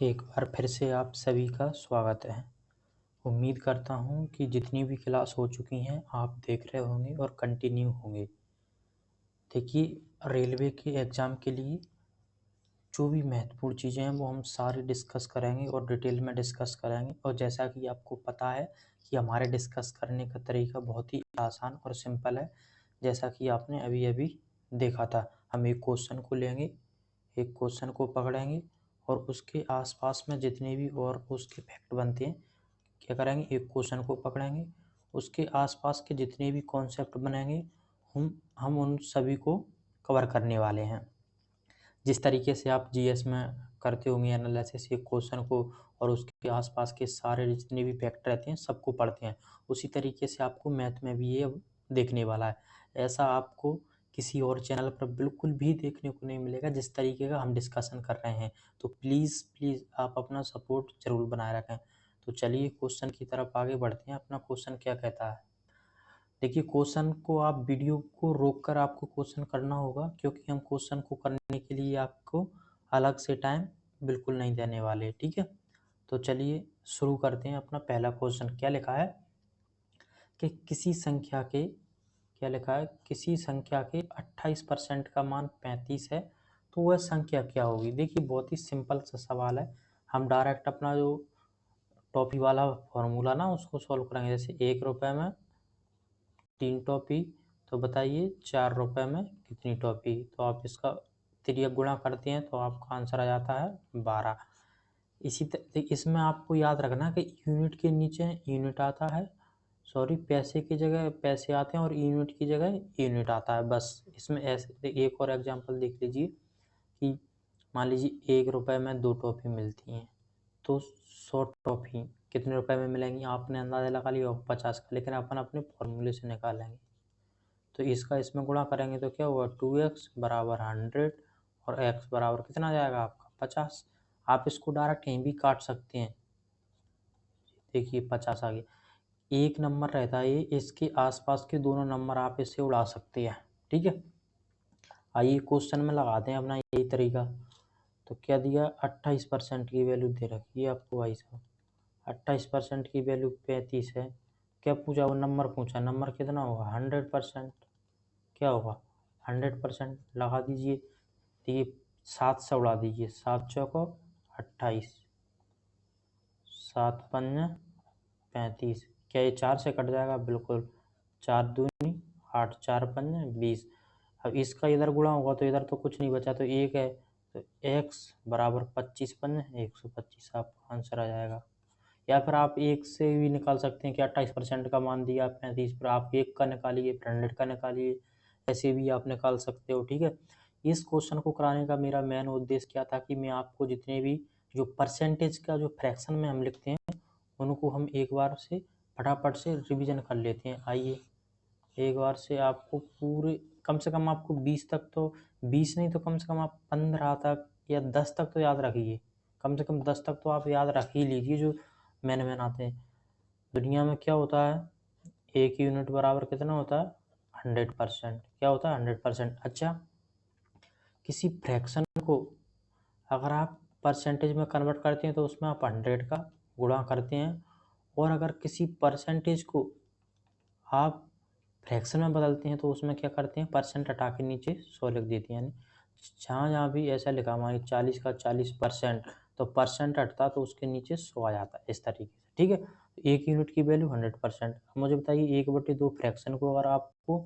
एक बार फिर से आप सभी का स्वागत है। उम्मीद करता हूँ कि जितनी भी क्लास हो चुकी हैं आप देख रहे होंगे और कंटिन्यू होंगे। देखिए, रेलवे के एग्ज़ाम के लिए जो भी महत्वपूर्ण चीज़ें हैं वो हम सारी डिस्कस करेंगे और डिटेल में डिस्कस करेंगे। और जैसा कि आपको पता है कि हमारे डिस्कस करने का तरीका बहुत ही आसान और सिंपल है। जैसा कि आपने अभी अभी देखा था, हम एक क्वेश्चन को लेंगे, एक क्वेश्चन को पकड़ेंगे और उसके आसपास में जितने भी और उसके फैक्ट बनते हैं क्या करेंगे, एक क्वेश्चन को पकड़ेंगे, उसके आसपास के जितने भी कॉन्सेप्ट बनेंगे हम उन सभी को कवर करने वाले हैं। जिस तरीके से आप जीएस में करते होंगे एनालिसिस, एक क्वेश्चन को और उसके आसपास के सारे जितने भी फैक्ट रहते हैं सबको पढ़ते हैं, उसी तरीके से आपको मैथ में भी ये देखने वाला है। ऐसा आपको किसी और चैनल पर बिल्कुल भी देखने को नहीं मिलेगा जिस तरीके का हम डिस्कशन कर रहे हैं। तो प्लीज़ प्लीज़ आप अपना सपोर्ट ज़रूर बनाए रखें। तो चलिए क्वेश्चन की तरफ आगे बढ़ते हैं। अपना क्वेश्चन क्या कहता है, देखिए क्वेश्चन को आप वीडियो को रोक कर आपको क्वेश्चन करना होगा, क्योंकि हम क्वेश्चन को करने के लिए आपको अलग से टाइम बिल्कुल नहीं देने वाले, ठीक है। तो चलिए शुरू करते हैं। अपना पहला क्वेश्चन क्या लिखा है कि किसी संख्या के, क्या लिखा है, किसी संख्या के 28% का मान 35 है तो वह संख्या क्या होगी। देखिए बहुत ही सिंपल सा सवाल है, हम डायरेक्ट अपना जो टॉपी वाला फॉर्मूला ना उसको सॉल्व करेंगे। जैसे 1 रुपये में 3 टॉपी, तो बताइए 4 रुपये में कितनी टॉपी। तो आप इसका तिर्यक गुणा करते हैं तो आपका आंसर आ जाता है 12। इसमें आपको याद रखना कि यूनिट के नीचे यूनिट आता है, सॉरी पैसे की जगह पैसे आते हैं और यूनिट की जगह यूनिट आता है। बस इसमें ऐसे एक और एग्जांपल देख लीजिए कि मान लीजिए 1 रुपये में 2 टॉफ़ी मिलती हैं, तो 100 टॉफ़ी कितने रुपए में मिलेंगी, आपने अंदाज़ा लगा लिया होगा 50 का, लेकिन अपन अपने फॉर्मूले से निकालेंगे। तो इसका इसमें गुणा करेंगे तो क्या हुआ, 2x बराबर 100 और x बराबर कितना आ जाएगा आपका 50। आप इसको डायरेक्ट कहीं भी काट सकते हैं। देखिए 50 आ गया, एक नंबर रहता है ये, इसके आसपास के दोनों नंबर आप इससे उड़ा सकते हैं, ठीक है। आइए क्वेश्चन में लगाते हैं अपना यही तरीका। तो क्या दिया, 28% की वैल्यू दे रखी है आपको भाई साहब, 28% की वैल्यू 35 है। क्या पूछा, वो नंबर पूछा, नंबर कितना होगा 100%, क्या होगा 100% लगा दीजिए। देखिए 7 से उड़ा दीजिए, 7 चौको 28, 7 पंजा 35, क्या ये 4 से कट जाएगा, बिल्कुल 4 दूनी 8, 4 पंजा 20। अब इसका इधर गुणा होगा तो इधर तो कुछ नहीं बचा, तो 1 है, तो x बराबर 25 पंजा 125 आपका आंसर आ जाएगा। या फिर आप एक से भी निकाल सकते हैं कि 28% का मान दिया 35 पर, आप एक का निकालिए फिर 100 का निकालिए, ऐसे भी आप निकाल सकते हो, ठीक है। इस क्वेश्चन को कराने का मेरा मेन उद्देश्य क्या था कि मैं आपको जितने भी जो परसेंटेज का जो फ्रैक्शन में हम लिखते हैं उनको हम एक बार से फटाफट से रिवीजन कर लेते हैं। आइए एक बार से आपको पूरे कम से कम आपको 20 तक तो, 20 नहीं तो कम से कम आप 15 तक या 10 तक तो याद रखिए, कम से कम 10 तक तो आप याद रख ही लीजिए जो मैन आते हैं। दुनिया में क्या होता है, एक यूनिट बराबर कितना होता है 100%, क्या होता है 100%। अच्छा, किसी फ्रैक्शन को अगर आप परसेंटेज में कन्वर्ट करते हैं तो उसमें आप 100 का गुणा करते हैं, और अगर किसी परसेंटेज को आप फ्रैक्शन में बदलते हैं तो उसमें क्या करते हैं, परसेंट हटा के नीचे 100 लिख देते हैं। यानी जहाँ जहाँ भी ऐसा लिखा हमारी 40 का 40%, तो परसेंट हटता तो उसके नीचे 100 आ जाता है, इस तरीके से, ठीक है। एक यूनिट की वैल्यू 100%। मुझे बताइए 1/2 फ्रैक्शन को अगर आपको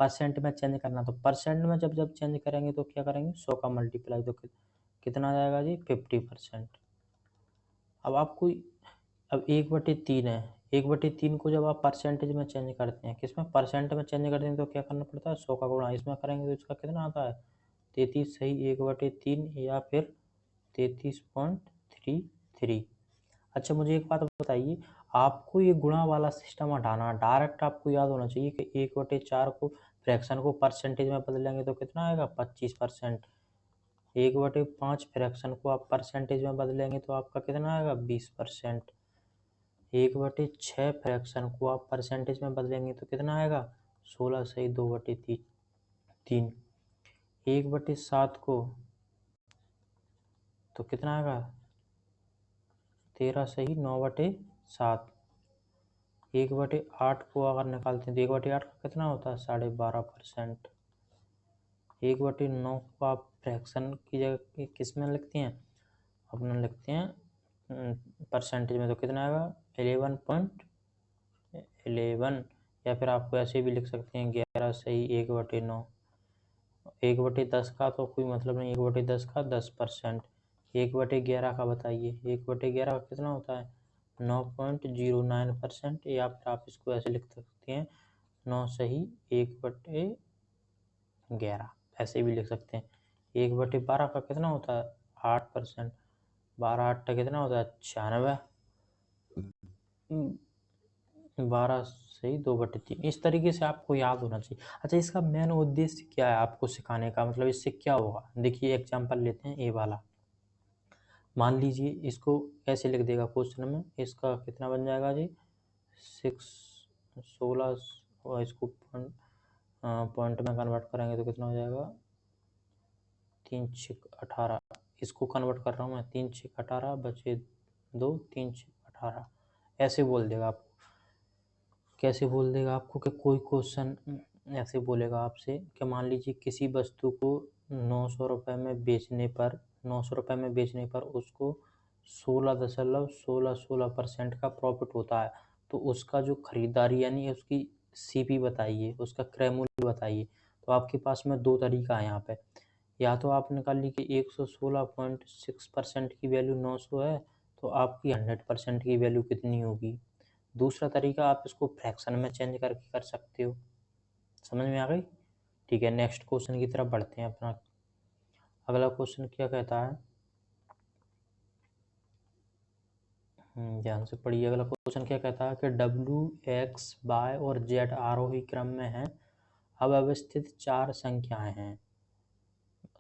परसेंट में चेंज करना, तो परसेंट में जब जब चेंज करेंगे तो क्या करेंगे, 100 का मल्टीप्लाई, तो कितना आ जाएगा जी 50%। अब आपको अब 1/3 है, 1/3 को जब आप परसेंटेज में चेंज करते हैं, किसमें परसेंट में चेंज करते हैं तो क्या करना पड़ता है, 100 का गुणा इसमें करेंगे तो इसका कितना आता है 33, सही 1/3 या फिर 33.33। अच्छा मुझे एक बात बताइए, आपको ये गुणा वाला सिस्टम हटाना, डायरेक्ट आपको याद होना चाहिए कि 1/4 को फ्रैक्शन को परसेंटेज में बदलेंगे तो कितना आएगा 25%, 1/5 फ्रैक्शन को आप परसेंटेज में बदलेंगे तो आपका कितना आएगा 20%, 1/6 फ्रैक्शन को आप परसेंटेज में बदलेंगे तो कितना आएगा 16, सही 2/3, 1/7 को तो कितना आएगा 13 सही 9/7। 1/8 को अगर निकालते हैं तो 1/8 का कितना होता है 12.5%। 1/9 को आप फ्रैक्शन की जगह किस में लिखते हैं, अपना लिखते हैं परसेंटेज में, तो कितना आएगा 11.11। या फिर आपको ऐसे भी लिख सकते हैं 11 सही 1/9। 1/10 का तो कोई मतलब नहीं, 1/10 का 10%। 1/11 का बताइए, 1/11 का कितना होता है 9.09%। या फिर आप इसको ऐसे लिख सकते हैं 9 सही 1/11, ऐसे भी लिख सकते हैं। 1/12 का कितना होता है 8%। 12/8 का कितना होता है 96। 12 सही 2/3। इस तरीके से आपको याद होना चाहिए। अच्छा, इसका मेन उद्देश्य क्या है आपको सिखाने का, मतलब इससे क्या होगा। देखिए एग्जांपल लेते हैं ए वाला। मान लीजिए इसको ऐसे लिख देगा क्वेश्चन में, इसका कितना बन जाएगा जी 16, और इसको पॉइंट में कन्वर्ट करेंगे तो कितना हो जाएगा 3 6 18। इसको कन्वर्ट कर रहा हूँ मैं, 3 6 18 बचे 2, 3 6 18 ऐसे बोल देगा आपको। कैसे बोल देगा आपको कि कोई क्वेश्चन ऐसे बोलेगा आपसे कि मान लीजिए किसी वस्तु को 900 रुपये में बेचने पर, 900 रुपये में बेचने पर उसको 16.16% का प्रॉफिट होता है, तो उसका जो खरीदारी यानी उसकी सीपी बताइए, उसका क्रय मूल्य बताइए। तो आपके पास में दो तरीका है यहाँ पे, या तो आप निकाल लीजिए 116.6% की वैल्यू 900 है, तो आपकी 100% की वैल्यू कितनी होगी। दूसरा तरीका आप इसको फ्रैक्शन में चेंज करके कर सकते हो। समझ में आ गई। ठीक है, नेक्स्ट क्वेश्चन की तरफ बढ़ते हैं अपना। अगला क्वेश्चन क्या कहता है, ध्यान से पढ़िए। अगला क्वेश्चन क्या कहता है कि W, X, Y और Z आरोही क्रम में हैं, अव्यवस्थित 4 संख्याएं हैं,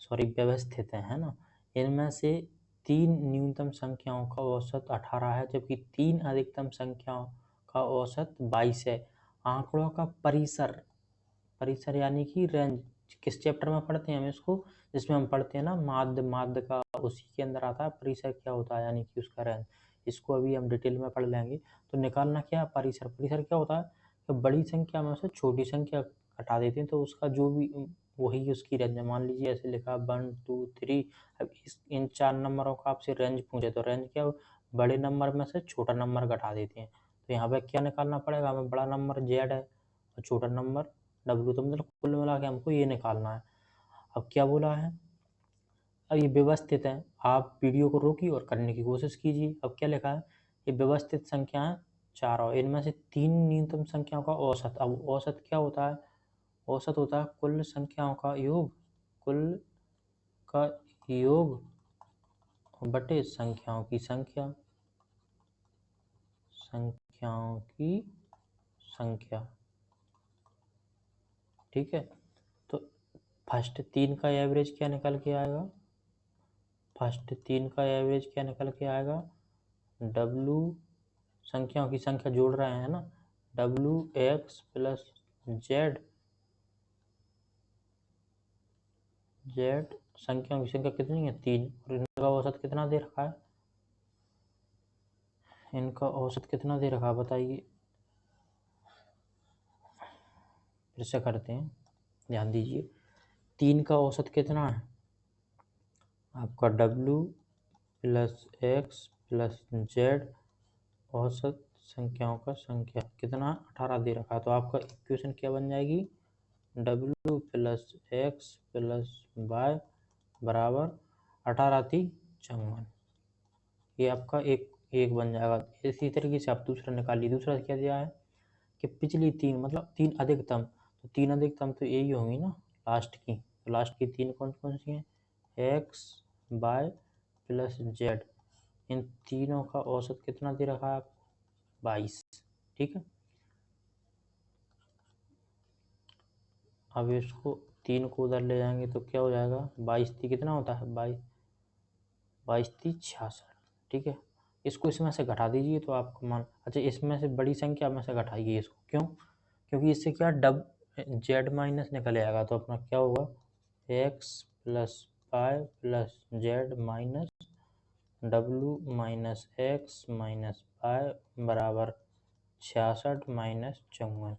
सॉरी व्यवस्थित है ना। इनमें से 3 न्यूनतम संख्याओं का औसत 18 है, जबकि 3 अधिकतम संख्याओं का औसत 22 है। आंकड़ों का परिसर, परिसर यानी कि रेंज, किस चैप्टर में पढ़ते हैं हम इसको, जिसमें हम पढ़ते हैं ना माध्य, माध्य का उसी के अंदर आता है परिसर क्या होता है, यानी कि उसका रेंज। इसको अभी हम डिटेल में पढ़ लेंगे। तो निकालना क्या है परिसर, परिसर क्या होता है कि बड़ी संख्या में से छोटी संख्या घटा देते हैं, तो उसका जो भी वही उसकी रेंज है। मान लीजिए ऐसे लिखा 1 2 3। अब इन 4 नंबरों का आपसे रेंज पूछे तो रेंज क्या, बड़े नंबर में से छोटा नंबर घटा देते हैं। तो यहाँ पे क्या निकालना पड़ेगा हमें, बड़ा नंबर Z है और छोटा नंबर W, तो मतलब कुल मिला के हमको ये निकालना है। अब क्या बोला है, अब ये व्यवस्थित है, आप वीडियो को रोकिए और करने की कोशिश कीजिए। अब क्या लिखा है, ये व्यवस्थित संख्याएं 4 और इनमें से 3 न्यूनतम संख्याओं का औसत। अब औसत क्या होता है, औसत होता है कुल संख्याओं का योग, कुल का योग बटे संख्याओं की संख्या, संख्याओं की संख्या। ठीक है, तो फर्स्ट 3 का एवरेज क्या निकल के आएगा, फर्स्ट 3 का एवरेज क्या निकल के आएगा, W संख्याओं की संख्या जोड़ रहे हैं ना, WX प्लस Z, Z संख्याओं की संख्या कितनी है 3, और इनका औसत कितना दे रखा है, इनका औसत कितना दे रखा है बताइए। फिर से करते हैं, ध्यान दीजिए। 3 का औसत कितना है आपका W plus X plus Z, औसत संख्याओं का संख्या कितना 18 दे रखा है। तो आपका इक्वेशन क्या बन जाएगी, W plus X plus Y बराबर 18 × 54। ये आपका एक बन जाएगा। इसी तरीके से आप दूसरा निकालिए। दूसरा क्या दिया है कि पिछली 3 मतलब 3 अधिकतम, तो 3 अधिकतम तो यही होंगी ना लास्ट की। तो लास्ट की 3 कौन कौन सी हैं, X, Y प्लस Z। इन तीनों का औसत कितना दे रखा है आपको 22। ठीक है, अब इसको 3 को उधर ले जाएंगे तो क्या हो जाएगा, 22 3 कितना होता है 22, 22 3 66। ठीक है, इसको इसमें से घटा दीजिए तो आपको मान, अच्छा इसमें से बड़ी संख्या में से घटाइए इसको, क्यों, क्योंकि इससे क्या Z माइनस निकल आएगा। तो अपना क्या होगा X plus Y plus Z minus W minus X minus Y बराबर 66 माइनस 54।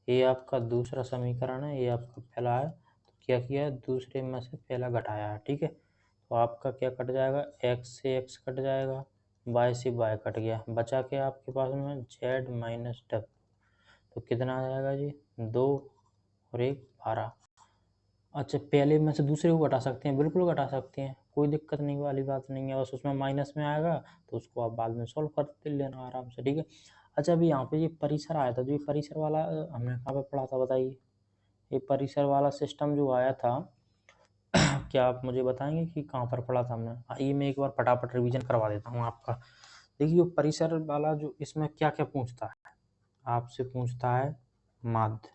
ये आपका दूसरा समीकरण है, ये आपका पहला है। तो क्या किया है, दूसरे में से पहला घटाया है, ठीक है। तो आपका क्या कट जाएगा, एक्स से एक्स कट जाएगा, वाई से वाई कट गया, बचा क्या आपके पास में जेड माइनस डब्ल्यू। तो कितना आ जाएगा जी, 2 और 1 12। अच्छा, पहले में से दूसरे को घटा सकते हैं, बिल्कुल घटा सकते हैं, कोई दिक्कत नहीं वाली बात नहीं है। बस उसमें माइनस में आएगा तो उसको आप बाद में सॉल्व करते लेना आराम से, ठीक है। अच्छा, अभी यहाँ पे ये परिसर आया था, जो ये परिसर वाला हमने कहाँ पे पढ़ा था बताइए। ये परिसर वाला सिस्टम जो आया था क्या आप मुझे बताएंगे कि कहाँ पर पढ़ा था हमने। ये मैं एक बार फटाफट रिवीजन करवा देता हूँ आपका। देखिए, परिसर वाला जो इसमें क्या क्या पूछता है, आपसे पूछता है माध्य,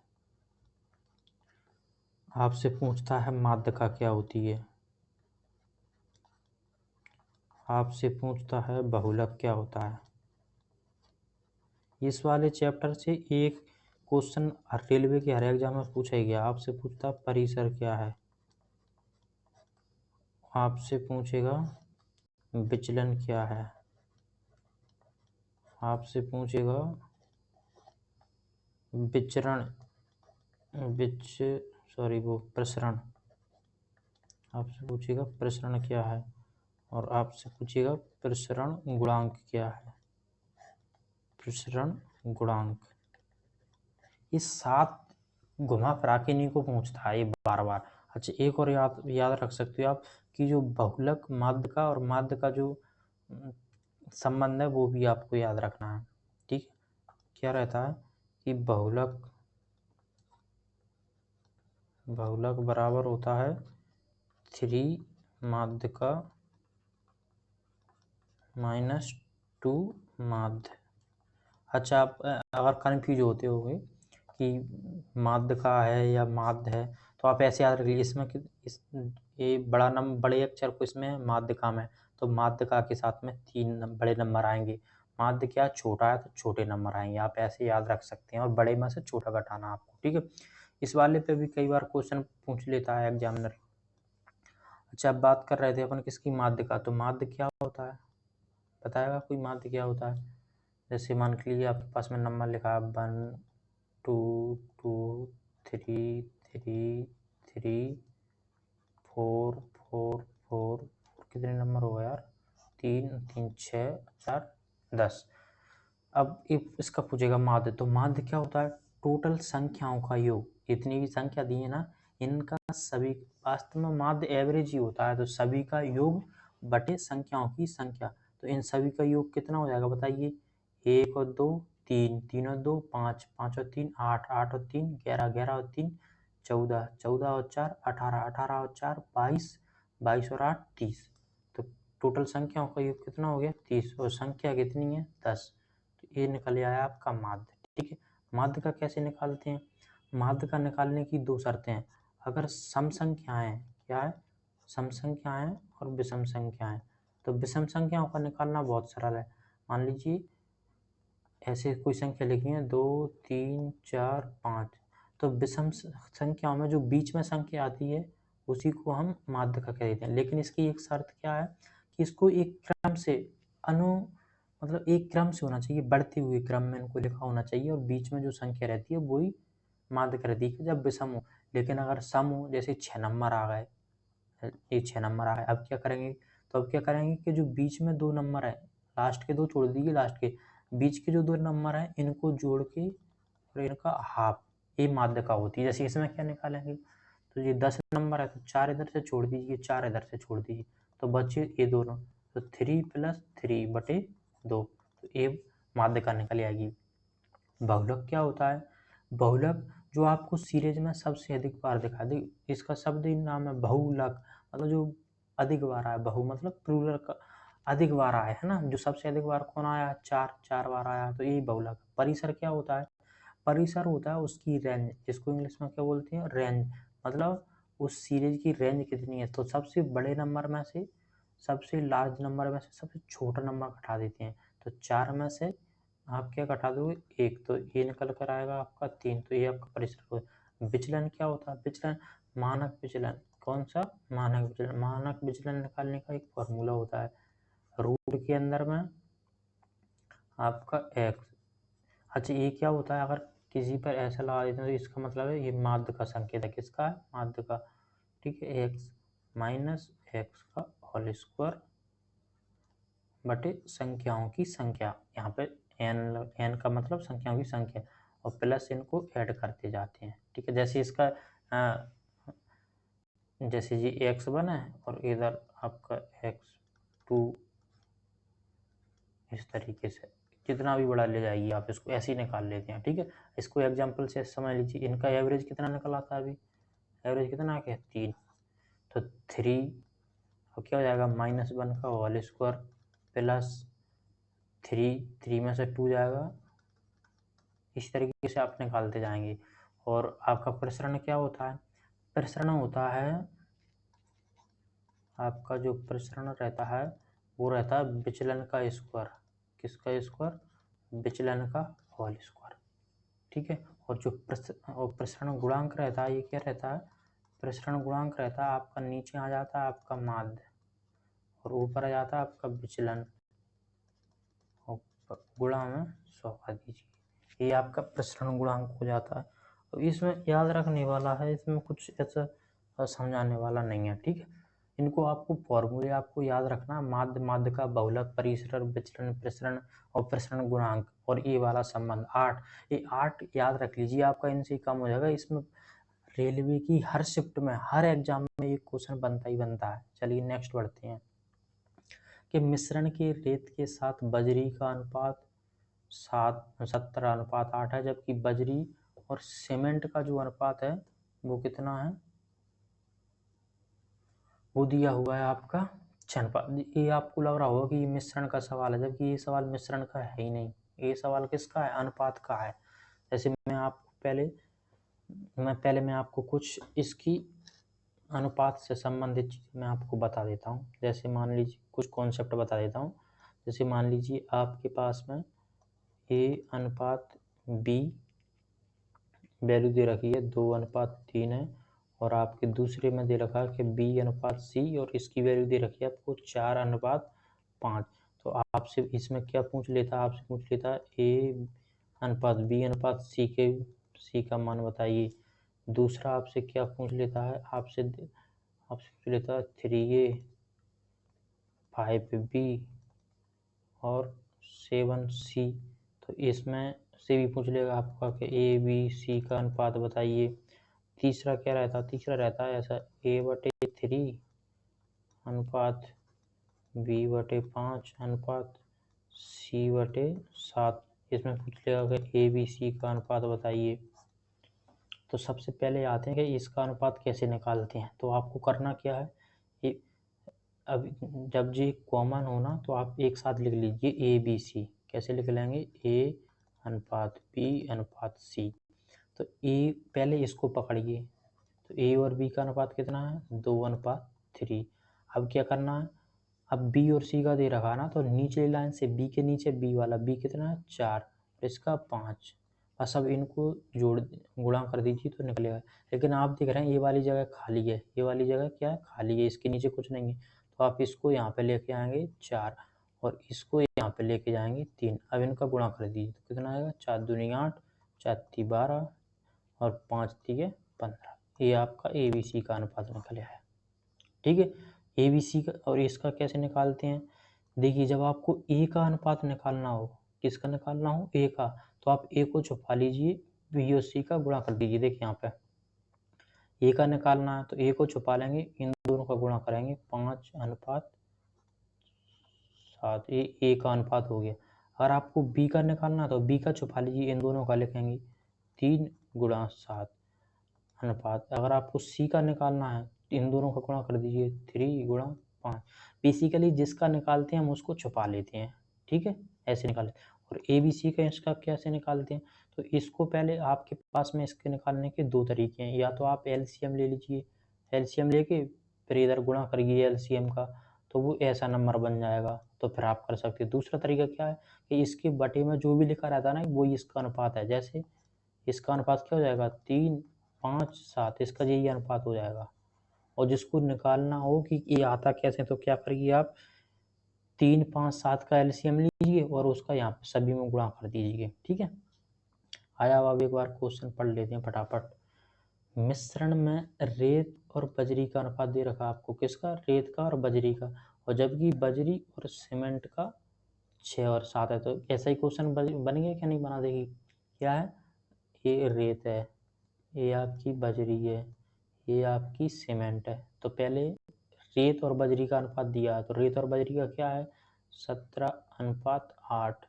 आपसे पूछता है माध्यिका क्या होती है, आपसे पूछता है बहुलक क्या होता है। इस वाले चैप्टर से एक क्वेश्चन रेलवे के हर एग्जाम में पूछा ही गया। आपसे पूछता परिसर क्या है, आपसे पूछेगा विचलन क्या है, आपसे पूछेगा विचरण वो प्रसरण, आपसे पूछेगा प्रसरण क्या है, और आपसे पूछेगा प्रसरण गुणांक क्या है, प्रसरण गुणांक। ये 7 घुमा फिरा के इन्हीं को पूछता है ये बार बार। अच्छा, एक और याद याद रख सकते हो आप कि जो बहुलक माध्यिका और माध्य का जो संबंध है वो भी आपको याद रखना है, ठीक है। क्या रहता है कि बहुलक बराबर होता है 3 माध्यिका माइनस 2 माध्य। अच्छा, आप अगर कन्फ्यूज होते होगे कि माध्यिका है या माध्य है, तो आप ऐसे याद रखिए इसमें कि ये बड़े अक्षर को इसमें माध्यिका में, तो माध्यिका के साथ में 3 बड़े नंबर आएंगे। माध्य क्या छोटा है तो छोटे नंबर आएंगे, आप ऐसे याद रख सकते हैं, और बड़े में से छोटा घटाना आपको, ठीक है। इस वाले पे भी कई बार क्वेश्चन पूछ लेता है एग्जामिनर। अच्छा, अब बात कर रहे थे अपन किसकी, माध्यिका। तो माध्य क्या होता है, बताएगा कोई माध्य क्या होता है। जैसे मान के लिए आपके पास में नंबर लिखा है 1 2 2 3 3 3 4 4 4, कितने नंबर हो गए यार, 3 3 6 4 10। अब इसका पूछेगा माध्य। तो माध्य क्या होता है, टोटल संख्याओं का योग, जितनी भी संख्या दी है ना इनका सभी, वास्तव में माध्य एवरेज ही होता है, तो सभी का योग बटे संख्याओं की संख्या। तो इन सभी का योग कितना हो जाएगा बताइए, 1 और 2 3, 3 और 2 5, 5 और 3 8, 8 और 3 11, 11 और 3 14, 14 और 4 18, 18 और 4 22, 22 और 8 30। तो टोटल संख्याओं का योग कितना हो गया 30, और संख्या कितनी है 10। तो ये निकल आया आपका माध्य, ठीक है। माध्य का कैसे निकालते हैं, माध्य का निकालने की 2 शर्तें हैं। अगर सम संख्याएं, क्या है, सम संख्याएं और विषम संख्याएं। तो विषम संख्याओं का निकालना बहुत सरल है। मान लीजिए ऐसे कोई संख्या लिखी है 2 3 4 5, तो विषम संख्याओं में जो बीच में संख्या आती है उसी को हम माध्य का कह देते हैं। लेकिन इसकी एक शर्त क्या है कि इसको एक क्रम से मतलब एक क्रम से होना चाहिए, बढ़ते हुए क्रम में इनको लिखा होना चाहिए, और बीच में जो संख्या रहती है वही माध्य का रहती है जब विषम हो। लेकिन अगर सम हो, जैसे 6 नंबर आ गए, ये 6 नंबर आ गए, अब क्या करेंगे, तो अब क्या करेंगे कि जो बीच में 2 नंबर है, लास्ट के 2 छोड़ दीजिए, लास्ट के बीच के जो 2 नंबर है इनको जोड़ के और इनका हाफ, ये माध्यिका होती है। जैसे इसमें क्या निकालेंगे, तो ये 10 नंबर है तो 4 इधर से छोड़ दीजिए, 4 इधर से छोड़ दीजिए, तो बचे ये दोनों, तो 3 + 3 बटे 2, तो ये माध्यिका निकल आएगी। बहुलक क्या होता है, बहुलक जो आपको सीरीज में सबसे अधिक बार दिखा दे, इसका शब्द ही नाम है बहुलक, मतलब जो अधिक बार आया, बहु मतलब प्लूरल का अधिक बार आया है ना, जो सबसे अधिक बार कौन आया, 4 बार आया, तो यही बहुलक। परिसर क्या होता है, परिसर होता है उसकी रेंज, जिसको इंग्लिश में क्या बोलते हैं, रेंज, मतलब उस सीरीज की रेंज कितनी है। तो सबसे बड़े नंबर में से, सबसे लार्ज नंबर में से सबसे छोटा नंबर घटा देते हैं, तो 4 में से आप क्या घटा दोगे 1, तो ये निकल कर आएगा आपका 3, तो ये आपका परिसर हो। विचलन क्या होता है, विचलन मानक विचलन, कौन सा, मानक विचलन। मानक विचलन निकालने का एक फॉर्मूला होता है, रूट के अंदर में आपका x। अच्छा ये क्या होता है, अगर किसी पर ऐसा लगा देते हैं तो इसका मतलब है ये माध्य का संकेत है। किसका है? माध्य का। ठीक है, x माइनस एक्स का होल स्क्वायर बटे संख्याओं की संख्या। यहाँ पे n का मतलब संख्याओं की संख्या, और प्लस इनको ऐड करते जाते हैं। ठीक है, जैसे इसका जैसे जी x1 है और इधर आपका x2, इस तरीके से जितना भी बड़ा ले जाइए आप इसको ऐसे ही निकाल लेते हैं। ठीक है, इसको एग्जाम्पल से समझ लीजिए। इनका एवरेज कितना निकल आता है अभी? एवरेज कितना आ गया? 3। तो 3 और क्या हो जाएगा? -1 का होल स्क्वायर प्लस 3 में से 2 जाएगा। इस तरीके से आप निकालते जाएंगे। और आपका प्रसरण क्या होता है? प्रसरण होता है, आपका जो प्रसरण रहता है वो रहता है विचलन का स्क्वायर। किसका स्क्वायर? विचलन का होल स्क्वायर। ठीक है, और जो प्रसरण गुणांक रहता है, ये क्या रहता है? प्रसरण गुणांक रहता है आपका, नीचे आ जाता है आपका माध्य और ऊपर आ जाता है आपका विचलन, और गुणा में 100 कर दीजिए। ये आपका प्रसरण गुणांक हो जाता है। तो इसमें याद रखने वाला है, इसमें कुछ ऐसा समझाने वाला नहीं है। ठीक है, इनको आपको फॉर्मूले आपको याद रखना। माध्य का बहुलक, परिसर, विचलन, प्रसरण और प्रसरण गुणांक, और ये वाला संबंध 8, ये 8 याद रख लीजिए। आपका इनसे कम हो जाएगा। इसमें रेलवे की हर शिफ्ट में, हर एग्जाम में ये क्वेश्चन बनता ही बनता है। चलिए नेक्स्ट बढ़ते हैं कि मिश्रण के रेत के साथ बजरी का अनुपात 70:8 है, जबकि बजरी और सीमेंट का जो अनुपात है वो कितना है? वो दिया हुआ है आपका 6:5। ये आपको लग रहा होगा कि ये मिश्रण का सवाल है, जबकि ये सवाल मिश्रण का है ही नहीं। ये सवाल किसका है? अनुपात का है। जैसे मैं आपको कुछ इसकी अनुपात से संबंधित चीज़ मैं आपको बता देता हूँ। जैसे मान लीजिए कुछ कॉन्सेप्ट बता देता हूँ। जैसे मान लीजिए आपके पास में A/B वैल्यू दे रखी है 2:3 है, और आपके दूसरे में दे रखा है कि B/C, और इसकी वैल्यू दे रखी है आपको 4:5। तो आपसे इसमें क्या पूछ लेता? आपसे पूछ लेता A/B/C के C का मान बताइए। दूसरा आपसे क्या पूछ लेता है? आपसे पूछ लेता है 3A 5B और 7C। तो इसमें से भी पूछ लेगा आपका कि A/B/C का अनुपात बताइए। तीसरा क्या रहता है? तीसरा रहता है ऐसा A/3 अनुपात B/5 अनुपात C/7। इसमें पूछ लेगा कि A/B/C का अनुपात बताइए। तो सबसे पहले आते हैं कि इसका अनुपात कैसे निकालते हैं। तो आपको करना क्या है, ये अब जब जी कॉमन होना तो आप एक साथ लिख लीजिए A/B/C। कैसे लिख लेंगे? A/B/C। तो ए पहले इसको पकड़िए। तो A और B का अनुपात कितना है? 2:3। अब क्या करना है? अब B और C का दे रखा है ना, तो नीचे लाइन से B के नीचे B वाला, B कितना है? 4, इसका 5। बस अब इनको गुणा कर दीजिए तो निकलेगा। लेकिन आप देख रहे हैं ये वाली जगह खाली है, ये वाली जगह क्या है? खाली है, इसके नीचे कुछ नहीं है। तो आप इसको यहाँ पे लेके आएंगे 4, और इसको यहाँ पे लेके जाएंगे 3। अब इनका गुणा कर दीजिए तो कितना आएगा? 4 दूनी 8, 4 ती 12 और 5 तिये 15। ये आपका ABC का अनुपात निकल आया। ठीक है, ABC का। और इसका कैसे निकालते हैं? देखिए, जब आपको A का अनुपात निकालना हो, किसका निकालना हो? A का, तो आप A को छुपा लीजिए, B और C का गुणा कर दीजिए। देखिए यहाँ पे A का निकालना है तो A को छुपा लेंगे, इन दोनों का गुणा करेंगे 5:7। ये A का अनुपात हो गया। अगर आपको B का निकालना है तो B का छुपा लीजिए, इन दोनों का लिखेंगे 3:7 अनुपात। अगर आपको C का निकालना है इन दोनों का गुणा कर दीजिए 3:5। बेसिकली जिसका निकालते हैं हम उसको छुपा लेते हैं। ठीक है, ऐसे निकाल लेते हैं। और ABC का इसका कैसे निकालते हैं? तो इसको पहले आपके पास में इसके निकालने के 2 तरीके हैं। या तो आप LCM ले लीजिए, LCM लेके फिर इधर गुणा करिए LCM का, तो वो ऐसा नंबर बन जाएगा। तो फिर आप कर सकते हैं। दूसरा तरीका क्या है कि इसके बटे में जो भी लिखा रहता है ना, वो इसका अनुपात है। जैसे इसका अनुपात क्या हो जाएगा? 3:5:7, इसका यही अनुपात हो जाएगा। और जिसको निकालना हो कि ये आता कैसे, तो क्या करिए आप, 3, 5, 7 का एलसीएम लीजिए और उसका यहाँ पे सभी में गुणा कर दीजिए। ठीक है, आया अब एक बार क्वेश्चन पढ़ लेते हैं फटाफट। मिश्रण में रेत और बजरी का अनुपात दे रखा आपको, किसका, रेत का और बजरी का, और जबकि बजरी और सीमेंट का 6 और 7 है। तो ऐसा ही क्वेश्चन बन गया क्या, नहीं बना, देखिए क्या है, ये रेत है, ये आपकी बजरी है, ये आपकी सीमेंट है। तो पहले रेत और बजरी का अनुपात दिया है, तो रेत और बजरी का क्या है, 17:8।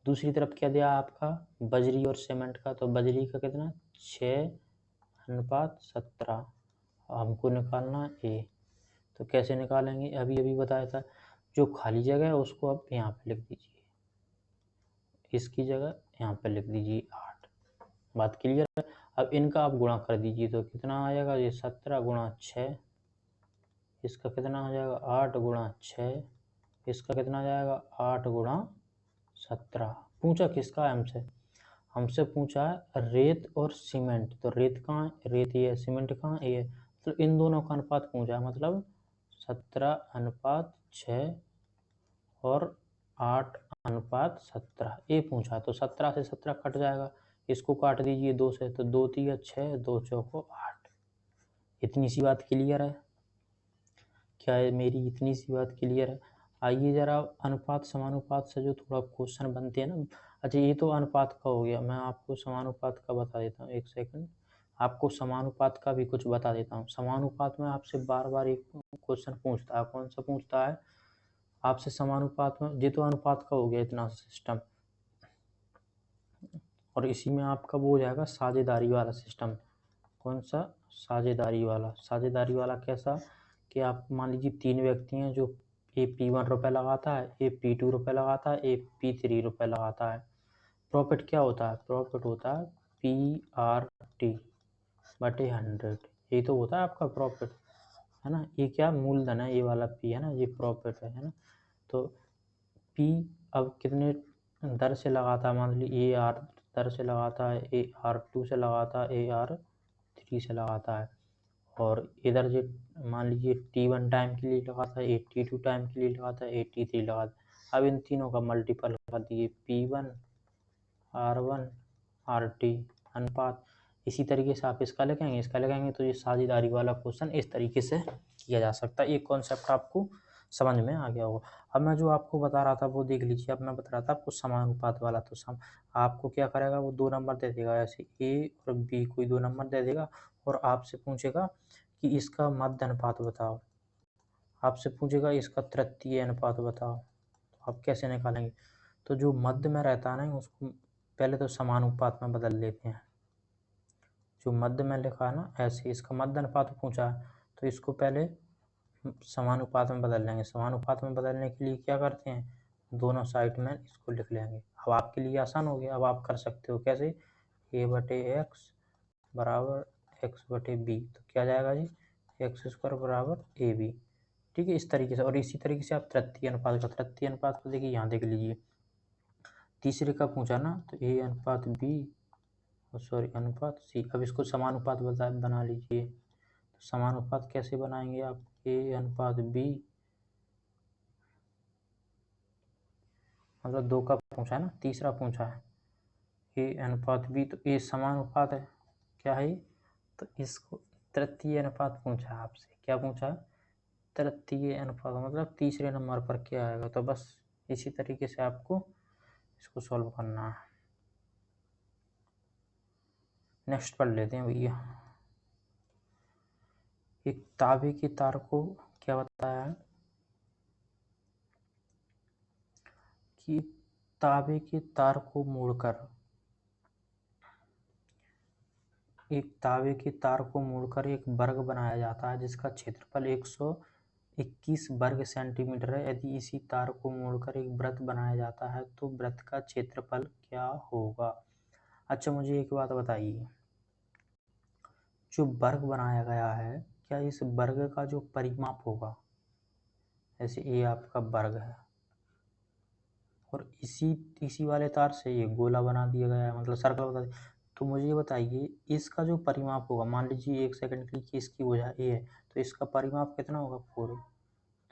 दूसरी तरफ क्या दिया आपका, बजरी और सीमेंट का, तो बजरी का कितना, 6:17। हमको निकालना ए। तो कैसे निकालेंगे, अभी अभी बताया था, जो खाली जगह है उसको आप यहाँ पे लिख दीजिए, इसकी जगह यहाँ पे लिख दीजिए 8। बात क्लियर है। अब इनका आप गुणा कर दीजिए, तो कितना आ जाएगा, ये 17 गुणा 6, इसका कितना आ जाएगा 8 गुणा 6, इसका कितना आ जाएगा 8 गुणा 17। पूछा किसका है हमसे, हमसे पूछा है रेत और सीमेंट। तो रेत कहाँ है, रेत ये है, सीमेंट कहाँ है, ये है। तो इन दोनों का अनुपात पूछा है, मतलब 17:6 और 8:17 ये पूछा। तो 17 से 17 कट जाएगा, इसको काट दीजिए 2 से, तो 2 तिया 6, 2 चौको 8। इतनी सी बात क्लियर है, क्या है मेरी इतनी सी बात क्लियर है। आइए जरा अनुपात समानुपात से जो थोड़ा क्वेश्चन बनते हैं ना। अच्छा ये तो अनुपात का हो गया, मैं आपको समानुपात का बता देता हूँ, एक सेकंड, आपको समानुपात का भी कुछ बता देता हूँ। समानुपात में आपसे बार बार एक क्वेश्चन पूछता है, कौन सा पूछता है आपसे, समानुपात में, ये तो अनुपात का हो गया इतना सिस्टम, और इसी में आपका वो हो जाएगा साझेदारी वाला सिस्टम। कौन सा, साझेदारी वाला। साझेदारी वाला कैसा, कि आप मान लीजिए 3 व्यक्ति हैं, जो ए P1 रुपये लगाता है, ए P2 रुपये लगाता है, ए P3 रुपये लगाता है। प्रॉफिट क्या होता है, प्रॉफिट होता है PRT बटे 100, यही तो होता है आपका प्रॉफिट, है ना। ये क्या मूलधन है, ये वाला P है ना, ये प्रॉफिट है ना। तो P अब कितने दर से लगाता है, मान लीजिए AR दर से लगाता है, AR2 से लगाता है, AR3 से लगाता है, और इधर जो मान लीजिए T1 टाइम के लिए लगाता है, T2 टाइम के लिए लगाता है, T3 लगाता है। अब इन तीनों का मल्टीपल कर दिए, P1 R1 RT अनुपात। इसी तरीके से आप इसका लिखेंगे, तो ये साझेदारी वाला क्वेश्चन इस तरीके से किया जा सकता है। ये कॉन्सेप्ट आपको समझ में आ गया होगा। अब मैं जो आपको बता रहा था वो देख लीजिए। अब मैं बता रहा था आपको समानुपात वाला, तो आपको क्या करेगा, वो 2 नंबर दे देगा, ऐसे ए और बी कोई 2 नंबर दे देगा, और आपसे पूछेगा कि इसका मध्य अनुपात बताओ, आपसे पूछेगा इसका तृतीय अनुपात बताओ। तो आप कैसे निकालेंगे, तो जो मध्य में रहता है ना उसको पहले तो समानुपात में बदल लेते हैं। जो मध्य में लिखा है ना ऐसे, इसका मध्य अनुपात पूछा है, तो इसको पहले समानुपात में बदल लेंगे। समानुपात में बदलने के लिए क्या करते हैं, दोनों साइड में इसको लिख लेंगे। अब आपके लिए आसान हो गया, अब आप कर सकते हो कैसे, A/X बराबर X/B, तो क्या जाएगा जी, X² बराबर AB। ठीक है, इस तरीके से। और इसी तरीके से आप तृतीय अनुपात को देखिए, यहाँ देख लीजिए, तीसरे का पूछा ना, तो A/B, सॉरी अनुपात C। अब इसको समानुपात बना लीजिए। तो समानुपात कैसे बनाएंगे आप, A/B, मतलब 2 का पूछा है ना, तीसरा पूछा है A/B, तो A समानुपात है, क्या है ये, तो इसको तृतीय अनुपात पूछा है आपसे, क्या पूछा है, तृतीय अनुपात, मतलब तीसरे नंबर पर क्या आएगा। तो बस इसी तरीके से आपको इसको सॉल्व करना है। नेक्स्ट पढ़ लेते हैं भैया। एक तांबे के तार को क्या बताया है कि तांबे के तार को मोड़कर, एक तांबे के तार को मोड़कर एक वर्ग बनाया जाता है जिसका क्षेत्रफल 121 वर्ग सेंटीमीटर है। यदि इसी तार को मोड़कर एक वृत्त बनाया जाता है तो वृत्त का क्षेत्रफल क्या होगा। अच्छा मुझे एक बात बताइए, जो वर्ग बनाया गया है, क्या इस वर्ग का जो परिमाप होगा, जैसे ये आपका वर्ग है और इसी वाले तार से ये गोला बना दिया गया है, मतलब सर्कल बता दिया, तो मुझे ये बताइए इसका जो परिमाप होगा, मान लीजिए 1 सेकंड के लिए कि इसकी भुजा ए है, तो इसका परिमाप कितना होगा 4।